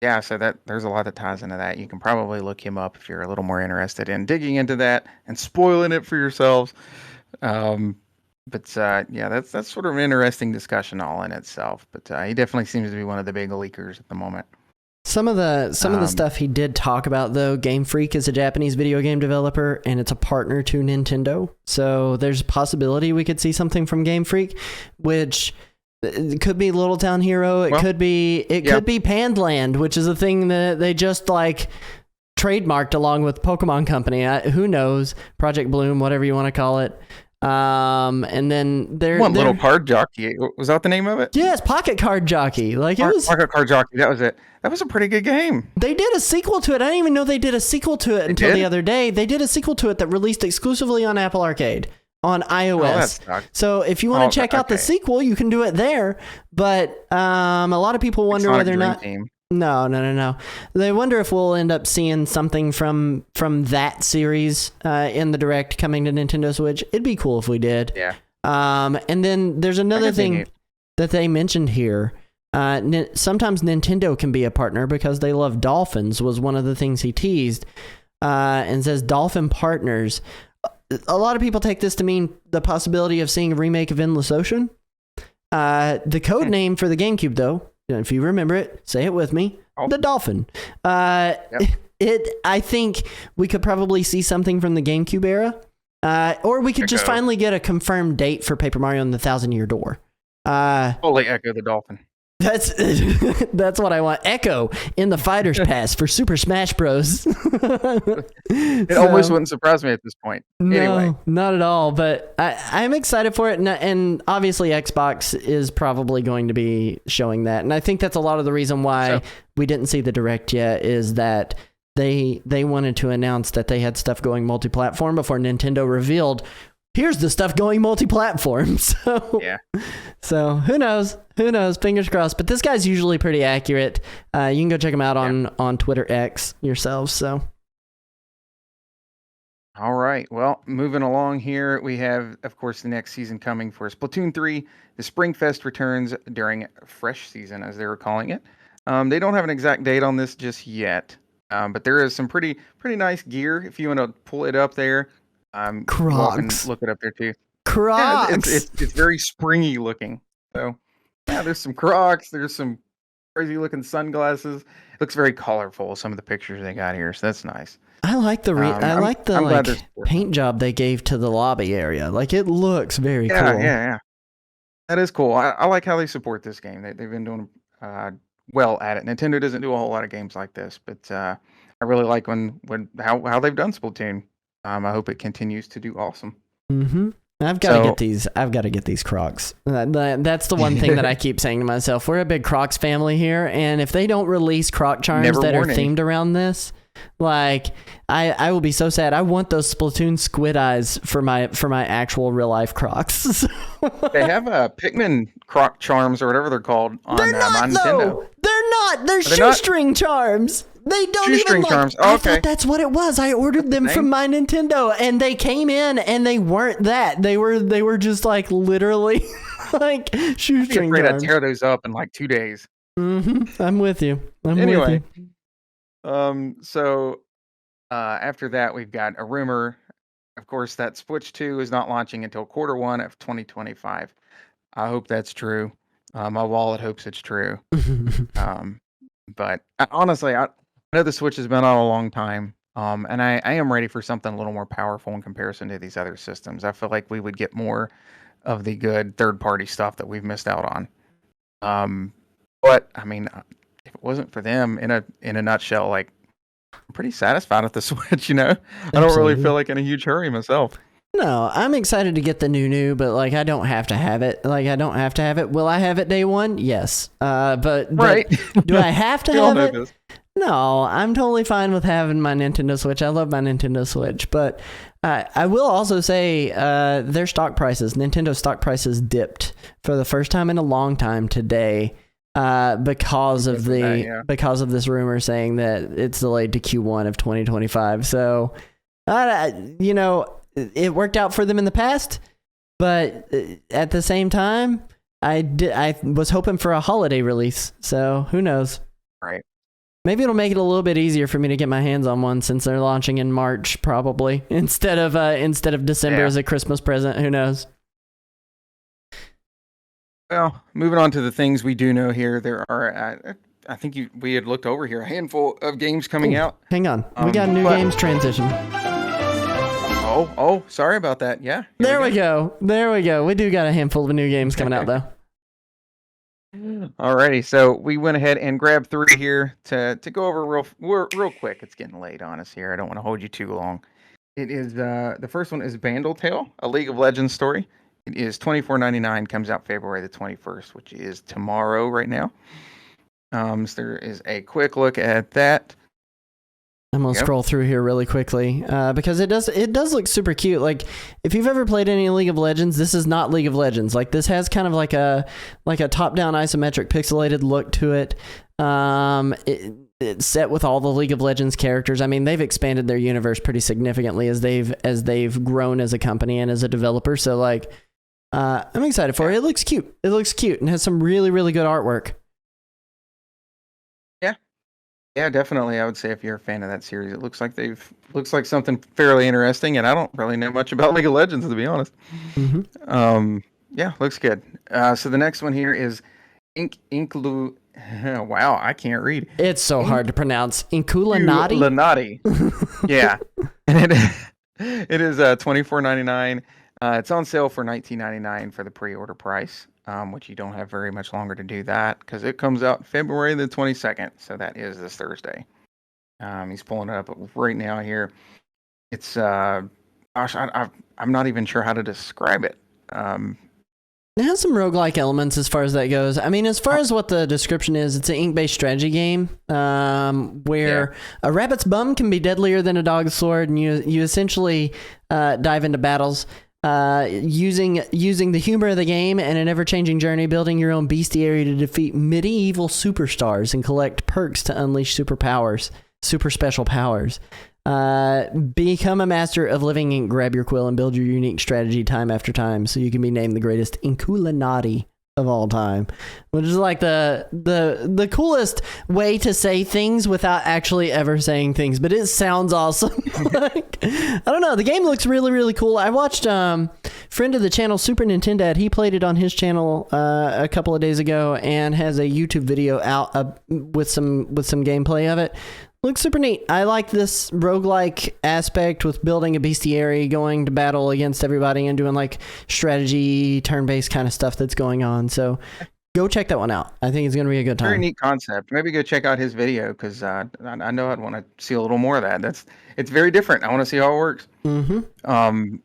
Yeah, so there's a lot that ties into that. You can probably look him up if you're a little more interested in digging into that and spoiling it for yourselves. But yeah, that's sort of an interesting discussion all in itself. But he definitely seems to be one of the big leakers at the moment. Some of the stuff he did talk about, though, Game Freak is a Japanese video game developer, and it's a partner to Nintendo. So there's a possibility we could see something from Game Freak, which it could be Little Town Hero. It could be Pandland, which is a thing that they just trademarked along with Pokemon Company. Who knows? Project Bloom, whatever you want to call it. And then Little Card Jockey, was that the name of it? Yes, Pocket Card Jockey. Pocket Card Jockey. That was it. That was a pretty good game. They did a sequel to it. I didn't even know they did a sequel to it until the other day. They did a sequel to it that released exclusively on Apple Arcade on iOS. So if you want to check out the sequel, you can do it there. But a lot of people wonder whether or not. No. They wonder if we'll end up seeing something from that series in the Direct coming to Nintendo Switch. It'd be cool if we did. Yeah. And then there's another thing that they mentioned here. Sometimes Nintendo can be a partner because they love dolphins, was one of the things he teased, and says dolphin partners. A lot of people take this to mean the possibility of seeing a remake of Endless Ocean. The code name for the GameCube, though, if you remember it, say it with me. The Dolphin. I think we could probably see something from the GameCube era. Or we could just finally get a confirmed date for Paper Mario and the Thousand-Year Door. Holy Echo the Dolphin. That's what I want. Echo in the Fighter's Pass for Super Smash Bros. It almost wouldn't surprise me at this point. No, anyway, not at all. But I'm excited for it, and obviously Xbox is probably going to be showing that. And I think that's a lot of the reason why we didn't see the Direct yet is that they wanted to announce that they had stuff going multi-platform before Nintendo revealed, here's the stuff going multi-platform. So who knows? Fingers crossed. But this guy's usually pretty accurate. You can go check him out on Twitter X yourself. So. All right. Well, moving along here, we have, of course, the next season coming for Splatoon 3. The Spring Fest returns during Fresh Season, as they were calling it. They don't have an exact date on this just yet. But there is some pretty nice gear if you want to pull it up there. Crocs. Look it up there too. Crocs. Yeah, it's very springy looking. So yeah, there's some Crocs. There's some crazy looking sunglasses. It looks very colorful. Some of the pictures they got here, so that's nice. I like the I'm glad there's paint job they gave to the lobby area. Like it looks very cool. Yeah. That is cool. I like how they support this game. They've been doing well at it. Nintendo doesn't do a whole lot of games like this, but I really like how they've done Splatoon. I hope it continues to do awesome. Mm-hmm. I've got to get these Crocs. That's the one thing that I keep saying to myself. We're a big Crocs family here, and if they don't release Croc charms that are themed around this, like I will be so sad. I want those Splatoon squid eyes for my actual real life Crocs. They have Pikmin Croc charms or whatever they're called on MyNintendo. They're not. They're shoestring charms. They don't even look. Charms. I thought that's what it was. I ordered them from MyNintendo, and they came in, and they weren't that. They were just like literally like shoestring charms. I'd tear those up in like 2 days. Mm-hmm. I'm with you. Anyway, so after that, we've got a rumor, of course, that Switch 2 is not launching until Q1 of 2025. I hope that's true. My wallet hopes it's true. But honestly, I know the Switch has been out a long time, and I am ready for something a little more powerful in comparison to these other systems. I feel like we would get more of the good third-party stuff that we've missed out on. But I mean, if it wasn't for them, in a nutshell, like I'm pretty satisfied with the Switch. I don't really feel like in a huge hurry myself. No, I'm excited to get the new, but like I don't have to have it. Will I have it day one? Yes. But right. Do I have to have it? This. No, I'm totally fine with having my Nintendo Switch. I love my Nintendo Switch, but I will also say their stock prices, Nintendo stock prices dipped for the first time in a long time today because of this rumor saying that it's delayed to Q1 of 2025. So, it worked out for them in the past, but at the same time, I was hoping for a holiday release. So who knows? Right. Maybe it'll make it a little bit easier for me to get my hands on one since they're launching in March, probably instead of December as a Christmas present. Who knows? Well, moving on to the things we do know here, there are. I think we had looked over here a handful of games coming out. Hang on, we got a new games transition. Oh, sorry about that. Yeah. There we go. We do got a handful of new games coming out though. Alrighty, so we went ahead and grabbed 3 here to go over real quick. It's getting late on us here. I don't want to hold you too long. It is the first one is Vandal Tale, a League of Legends story. It is $24.99. Comes out February the 21st, which is tomorrow right now. So there is a quick look at that. I'm gonna scroll through here really quickly because it does look super cute. Like if you've ever played any League of Legends, this is not League of Legends. Like this has kind of like a top-down isometric pixelated look to it. It's set with all the League of Legends characters. I mean, they've expanded their universe pretty significantly as they've grown as a company and as a developer. So like, I'm excited for it. It looks cute. And has some really, really good artwork. Yeah, definitely. I would say if you're a fan of that series, it looks like something fairly interesting. And I don't really know much about League of Legends, to be honest. Mm-hmm. Yeah, looks good. So the next one here is wow, I can't read. It's so hard to pronounce. Inkulanati. Yeah, and it is $24.99. It's on sale for $19.99 for the pre-order price. Which you don't have very much longer to do that because it comes out February the 22nd. So that is this Thursday. He's pulling it up right now here. It's, I'm not even sure how to describe it. It has some roguelike elements as far as that goes. I mean, as far as what the description is, it's an ink-based strategy game where a rabbit's bum can be deadlier than a dog's sword, and you essentially dive into battles using the humor of the game and an ever-changing journey, building your own bestiary to defeat medieval superstars and collect perks to unleash super special powers. Become a master of living ink, grab your quill, and build your unique strategy time after time so you can be named the greatest Inkulanati of all time, which is like the coolest way to say things without actually ever saying things, but it sounds awesome. Like, I don't know, the game looks really, really cool. I watched friend of the channel, Super Nintendo, he played it on his channel a couple of days ago and has a YouTube video out with some gameplay of it. Looks super neat. I like this roguelike aspect with building a bestiary, going to battle against everybody, and doing like strategy, turn-based kind of stuff that's going on. So go check that one out. I think it's going to be a good time. Very neat concept. Maybe go check out his video because I know I'd want to see a little more of that. It's very different. I want to see how it works. Mm-hmm.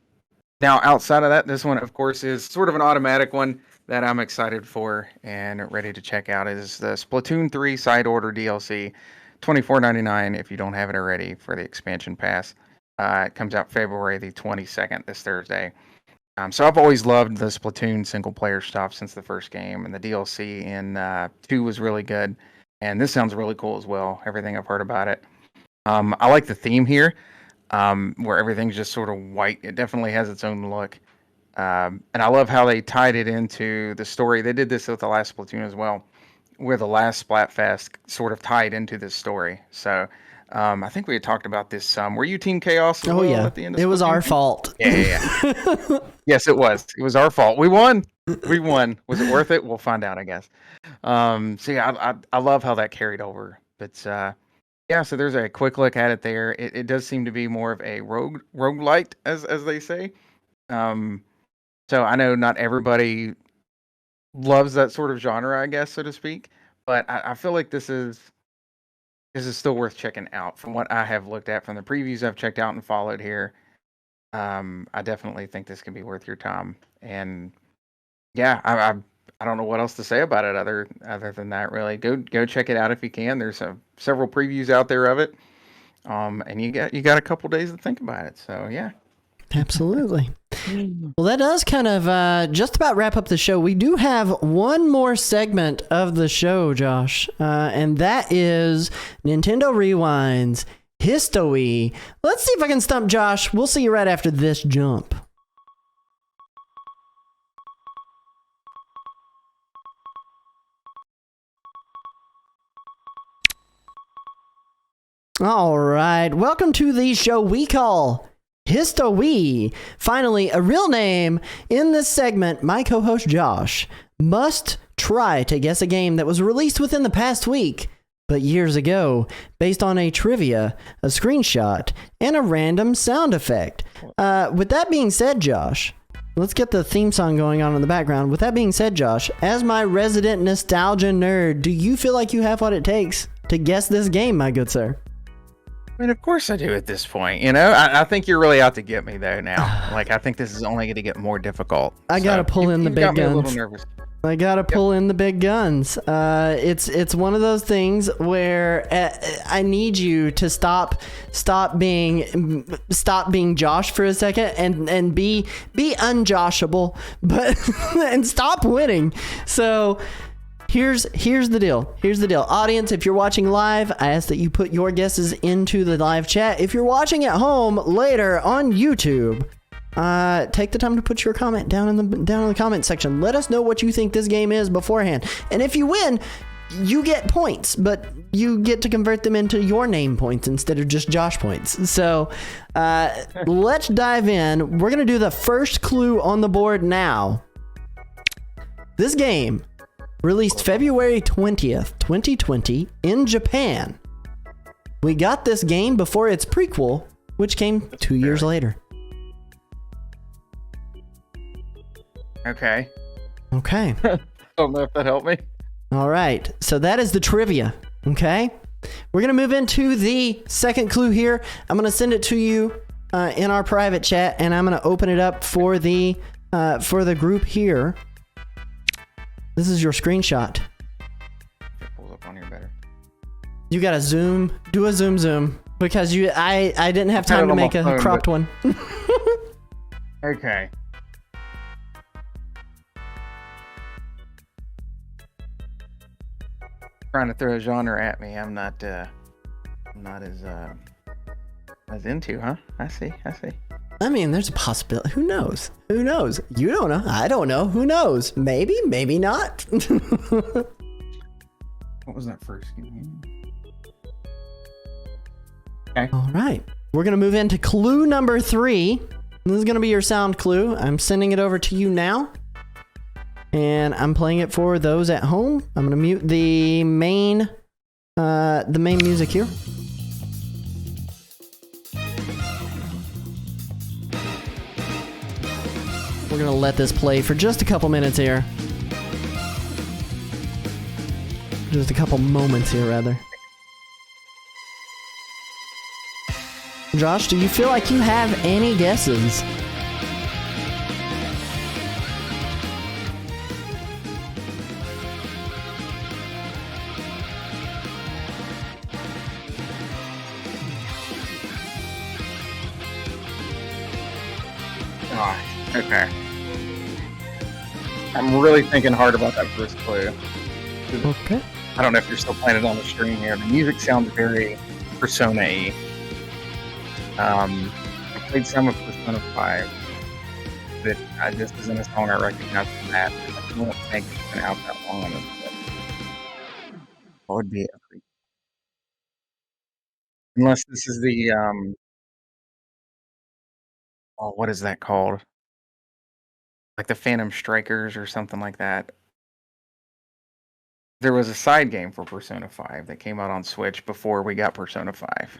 Now, outside of that, this one, of course, is sort of an automatic one that I'm excited for and ready to check out is the Splatoon 3 Side Order DLC. $24.99 if you don't have it already for the expansion pass. It comes out February the 22nd, this Thursday. So I've always loved the Splatoon single player stuff since the first game, and the DLC in 2 was really good. And this sounds really cool as well, everything I've heard about it. I like the theme here, where everything's just sort of white. It definitely has its own look. And I love how they tied it into the story. They did this with the last Splatoon as well, where the last Splatfest sort of tied into this story. So I think we had talked about this. Were you Team Chaos? Oh, yeah. At the end of it was Splatoon? our fault. Yeah. Yes, it was. It was our fault. We won. Was it worth it? We'll find out, I guess. So yeah, I love how that carried over. But yeah, so there's a quick look at it there. It does seem to be more of a roguelite, as they say. So I know not everybody loves that sort of genre, I guess, so to speak. But I feel like this is still worth checking out from what I have looked at from the previews I've checked out and followed here. I definitely think this can be worth your time. And yeah, I don't know what else to say about it other than that. Really, go check it out if you can. There's several previews out there of it, and you got a couple days to think about it. So yeah. Absolutely. Well, that does kind of just about wrap up the show. We do have one more segment of the show, Josh, and that is Nintendo Rewind's Histowii. Let's see if I can stump Josh. We'll see you right after this jump. All right. Welcome to the show we call Histowii. Finally, a real name. In this segment, my co-host Josh must try to guess a game that was released within the past week, but years ago, based on a trivia, a screenshot, and a random sound effect. With that being said, Josh, let's get the theme song going on in the background. With that being said, Josh, as my resident nostalgia nerd, do you feel like you have what it takes to guess this game, my good sir? I mean, of course I do at this point. I think you're really out to get me though now. Like, I think this is only going to get more difficult. I gotta pull in the big guns. Got me a little nervous. I gotta pull in the big guns. It's one of those things where I need you to stop being Josh for a second and be unjoshable, but and stop winning. So. Here's the deal. Audience, if you're watching live, I ask that you put your guesses into the live chat. If you're watching at home later on YouTube, take the time to put your comment down in the comment section. Let us know what you think this game is beforehand. And if you win, you get points, but you get to convert them into your name points instead of just Josh points. So let's dive in. We're going to do the first clue on the board now. This game released February 20th, 2020 in Japan. We got this game before its prequel, which came 2 years later. Okay. I don't know if that helped me. All right. So that is the trivia. Okay. We're going to move into the second clue here. I'm going to send it to you in our private chat, and I'm going to open it up for the group here. This is your screenshot. It pulls up on here better. You gotta zoom. Do a zoom because I didn't have time to make a cropped one. Okay. Trying to throw a genre at me. I'm not as into, huh? I see. I mean, there's a possibility. Who knows? Who knows? You don't know. I don't know. Who knows? Maybe, maybe not. What was that first game? Okay. All right. We're going to move into clue number 3. This is going to be your sound clue. I'm sending it over to you now. And I'm playing it for those at home. I'm going to mute the main music here. We're going to let this play for just a couple minutes here. Just a couple moments here, rather. Josh, do you feel like you have any guesses? Okay. I'm really thinking hard about that first clue. Okay. I don't know if you're still playing it on the stream here. The music sounds very Persona-y. I played some of Persona 5, but this isn't a song I recognize from that. I don't think it's been out that long. What would be a unless this is the what is that called? Like the Phantom Strikers or something like that. There was a side game for Persona 5 that came out on Switch before we got Persona 5.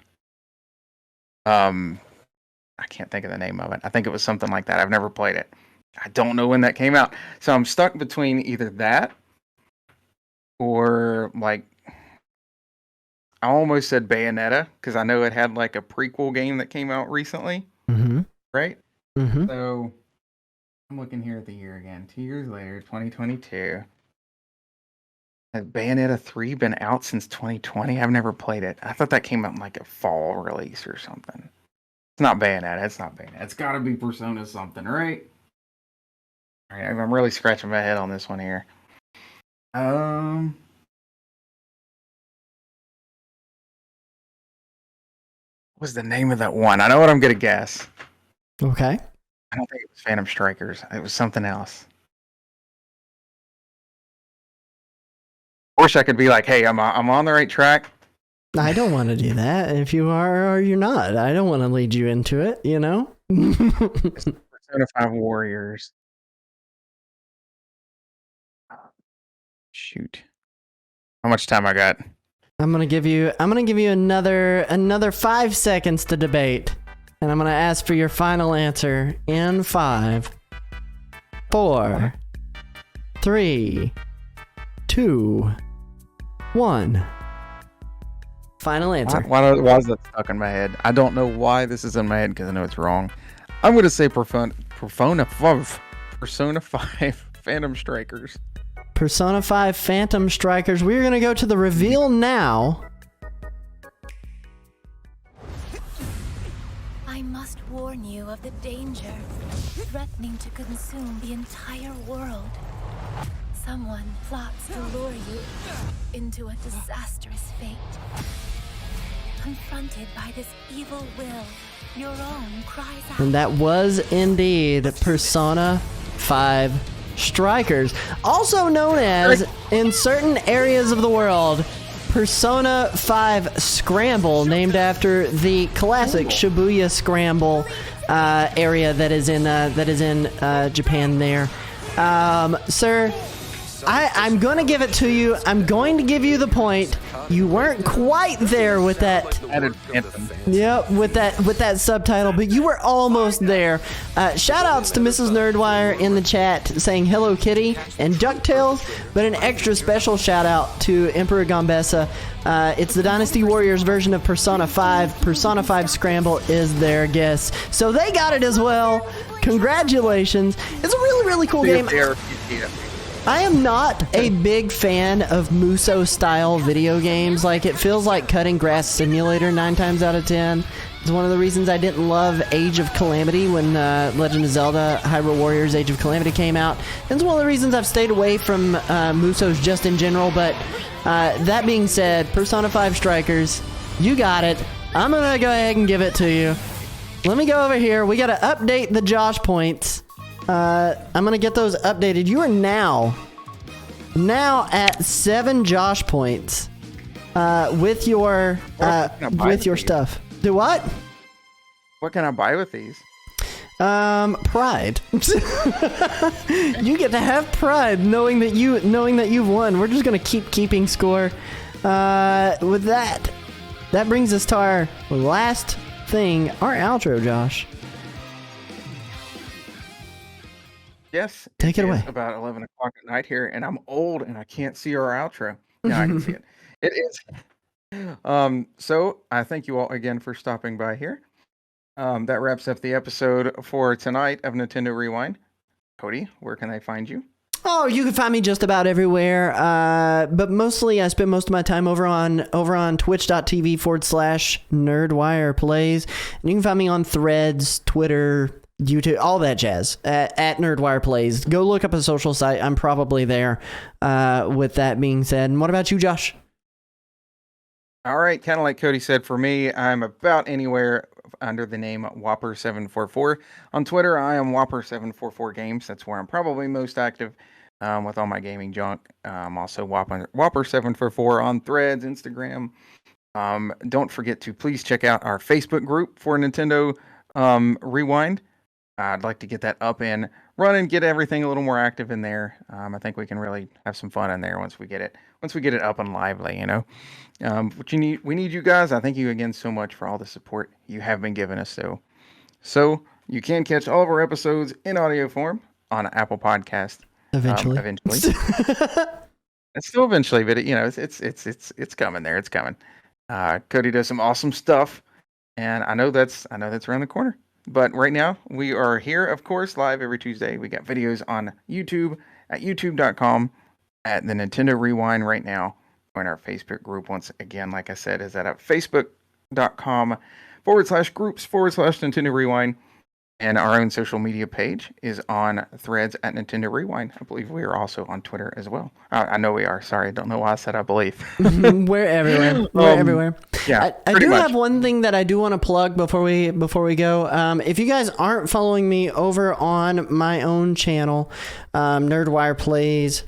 I can't think of the name of it. I think it was something like that. I've never played it. I don't know when that came out. So I'm stuck between either that or like I almost said Bayonetta because I know it had like a prequel game that came out recently. Mm-hmm. Right? Mm-hmm. So I'm looking here at the year again. 2 years later, 2022. Has Bayonetta 3 been out since 2020? I've never played it. I thought that came out in like a fall release or something. It's not Bayonetta. It's not Bayonetta. It's got to be Persona something, right? All right, I'm really scratching my head on this one here. What's the name of that one? I know what I'm gonna guess. Okay. I don't think it was Phantom Strikers. It was something else. I wish I could be like, hey, I'm on the right track. I don't want to do that. If you are or you're not, I don't want to lead you into it, you know? Persona 5 Warriors. Shoot. How much time I got? I'm gonna give you another 5 seconds to debate. And I'm gonna ask for your final answer in 5, 4, 3, 2, 1. Final answer. Why is that stuck in my head? I don't know why this is in my head because I know it's wrong. I'm going to say Persona 5 Phantom Strikers. Persona 5 Phantom Strikers. We're going to go to the reveal now. I must warn you of the danger threatening to consume the entire world. Someone plots to lure you into a disastrous fate. Confronted by this evil will, your own cries out. And that was indeed Persona 5 Strikers, also known as, in certain areas of the world, Persona 5 Scramble, named after the classic Shibuya Scramble area that is in Japan there. Sir, I'm going to give it to you. I'm going to give you the point. You weren't quite there with that. Yep, with that subtitle, but you were almost there. Shout outs to Mrs. Nerdwire in the chat saying Hello Kitty and DuckTales, but an extra special shout out to Emperor Gombessa. It's the Dynasty Warriors version of Persona 5. Persona 5 Scramble is their guess. So they got it as well. Congratulations. It's a really, really cool game. I am not a big fan of Muso-style video games. Like, it feels like Cutting Grass Simulator 9 times out of 10. It's one of the reasons I didn't love Age of Calamity when Legend of Zelda Hyrule Warriors Age of Calamity came out. And it's one of the reasons I've stayed away from Musos just in general. But that being said, Persona 5 Strikers, you got it. I'm going to go ahead and give it to you. let me go over here. We got to update the Josh points. I'm going to get those updated. You are now at 7 Josh points with your stuff. Do what? What can I buy with these? Pride. You get to have pride knowing that you've won. We're just going to keep keeping score. With that brings us to our last thing, our outro, Josh. Yes. Take it away. About 11 o'clock at night here, and I'm old and I can't see our outro. No, I can see it. It is. So I thank you all again for stopping by here. That wraps up the episode for tonight of Nintendo Rewind. Cody, where can I find you? Oh, you can find me just about everywhere. But mostly I spend most of my time over on twitch.tv/NerdWirePlays. And you can find me on Threads, Twitter, YouTube, all that jazz at NerdWirePlays. Go look up a social site. I'm probably there. With that being said, and what about you, Josh? All right, kind of like Cody said, for me, I'm about anywhere under the name Whopper744. On Twitter, I am Whopper744Games. That's where I'm probably most active with all my gaming junk. I'm also Whopper744 on Threads, Instagram. Don't forget to please check out our Facebook group for Nintendo Rewind. I'd like to get that up and running, get everything a little more active in there. I think we can really have some fun in there once we get it up and lively, you know. What we need you guys. I thank you again so much for all the support you have been giving us. So you can catch all of our episodes in audio form on Apple Podcast. Eventually. It's still eventually, but it's coming there. It's coming. Cody does some awesome stuff, and I know that's around the corner. But right now, we are here, of course, live every Tuesday. We got videos on YouTube at youtube.com at the Nintendo Rewind right now. Join our Facebook group once again, like I said, is at facebook.com/groups/Nintendo Rewind. And our own social media page is on Threads at Nintendo Rewind. I believe we are also on Twitter as well. I know we are. Sorry, I don't know why I said I believe. We're everywhere. We're everywhere. Yeah, I do have one thing that I do want to plug before we go. If you guys aren't following me over on my own channel, Nerdwire Plays,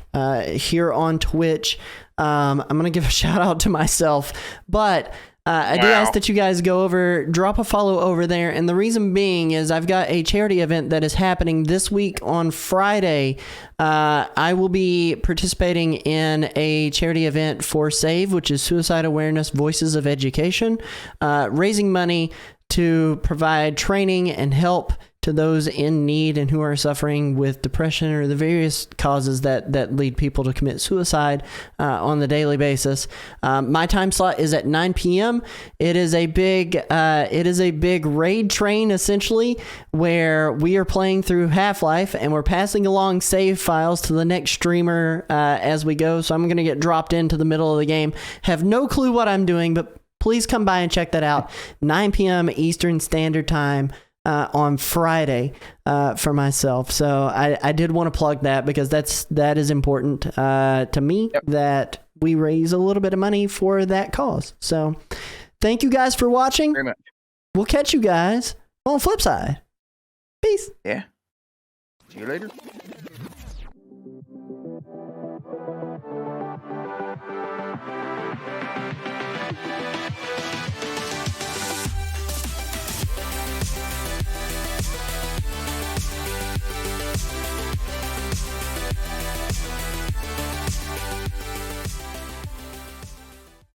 here on Twitch, I'm gonna give a shout out to myself, but. I do ask that you guys go over, drop a follow over there, and the reason being is I've got a charity event that is happening this week on Friday. I will be participating in a charity event for SAVE, which is Suicide Awareness Voices of Education, raising money to provide training and help to those in need and who are suffering with depression or the various causes that lead people to commit suicide on the daily basis. My time slot is at 9 p.m. It is a big raid train essentially where we are playing through Half-Life and we're passing along save files to the next streamer as we go. So I'm going to get dropped into the middle of the game. Have no clue what I'm doing, but please come by and check that out. 9 p.m. Eastern Standard Time. On Friday for myself. So I did want to plug that because that is important to me, that we raise a little bit of money for that cause. So thank you guys for watching. Very much. We'll catch you guys on the flip side. Peace. Yeah. See you later.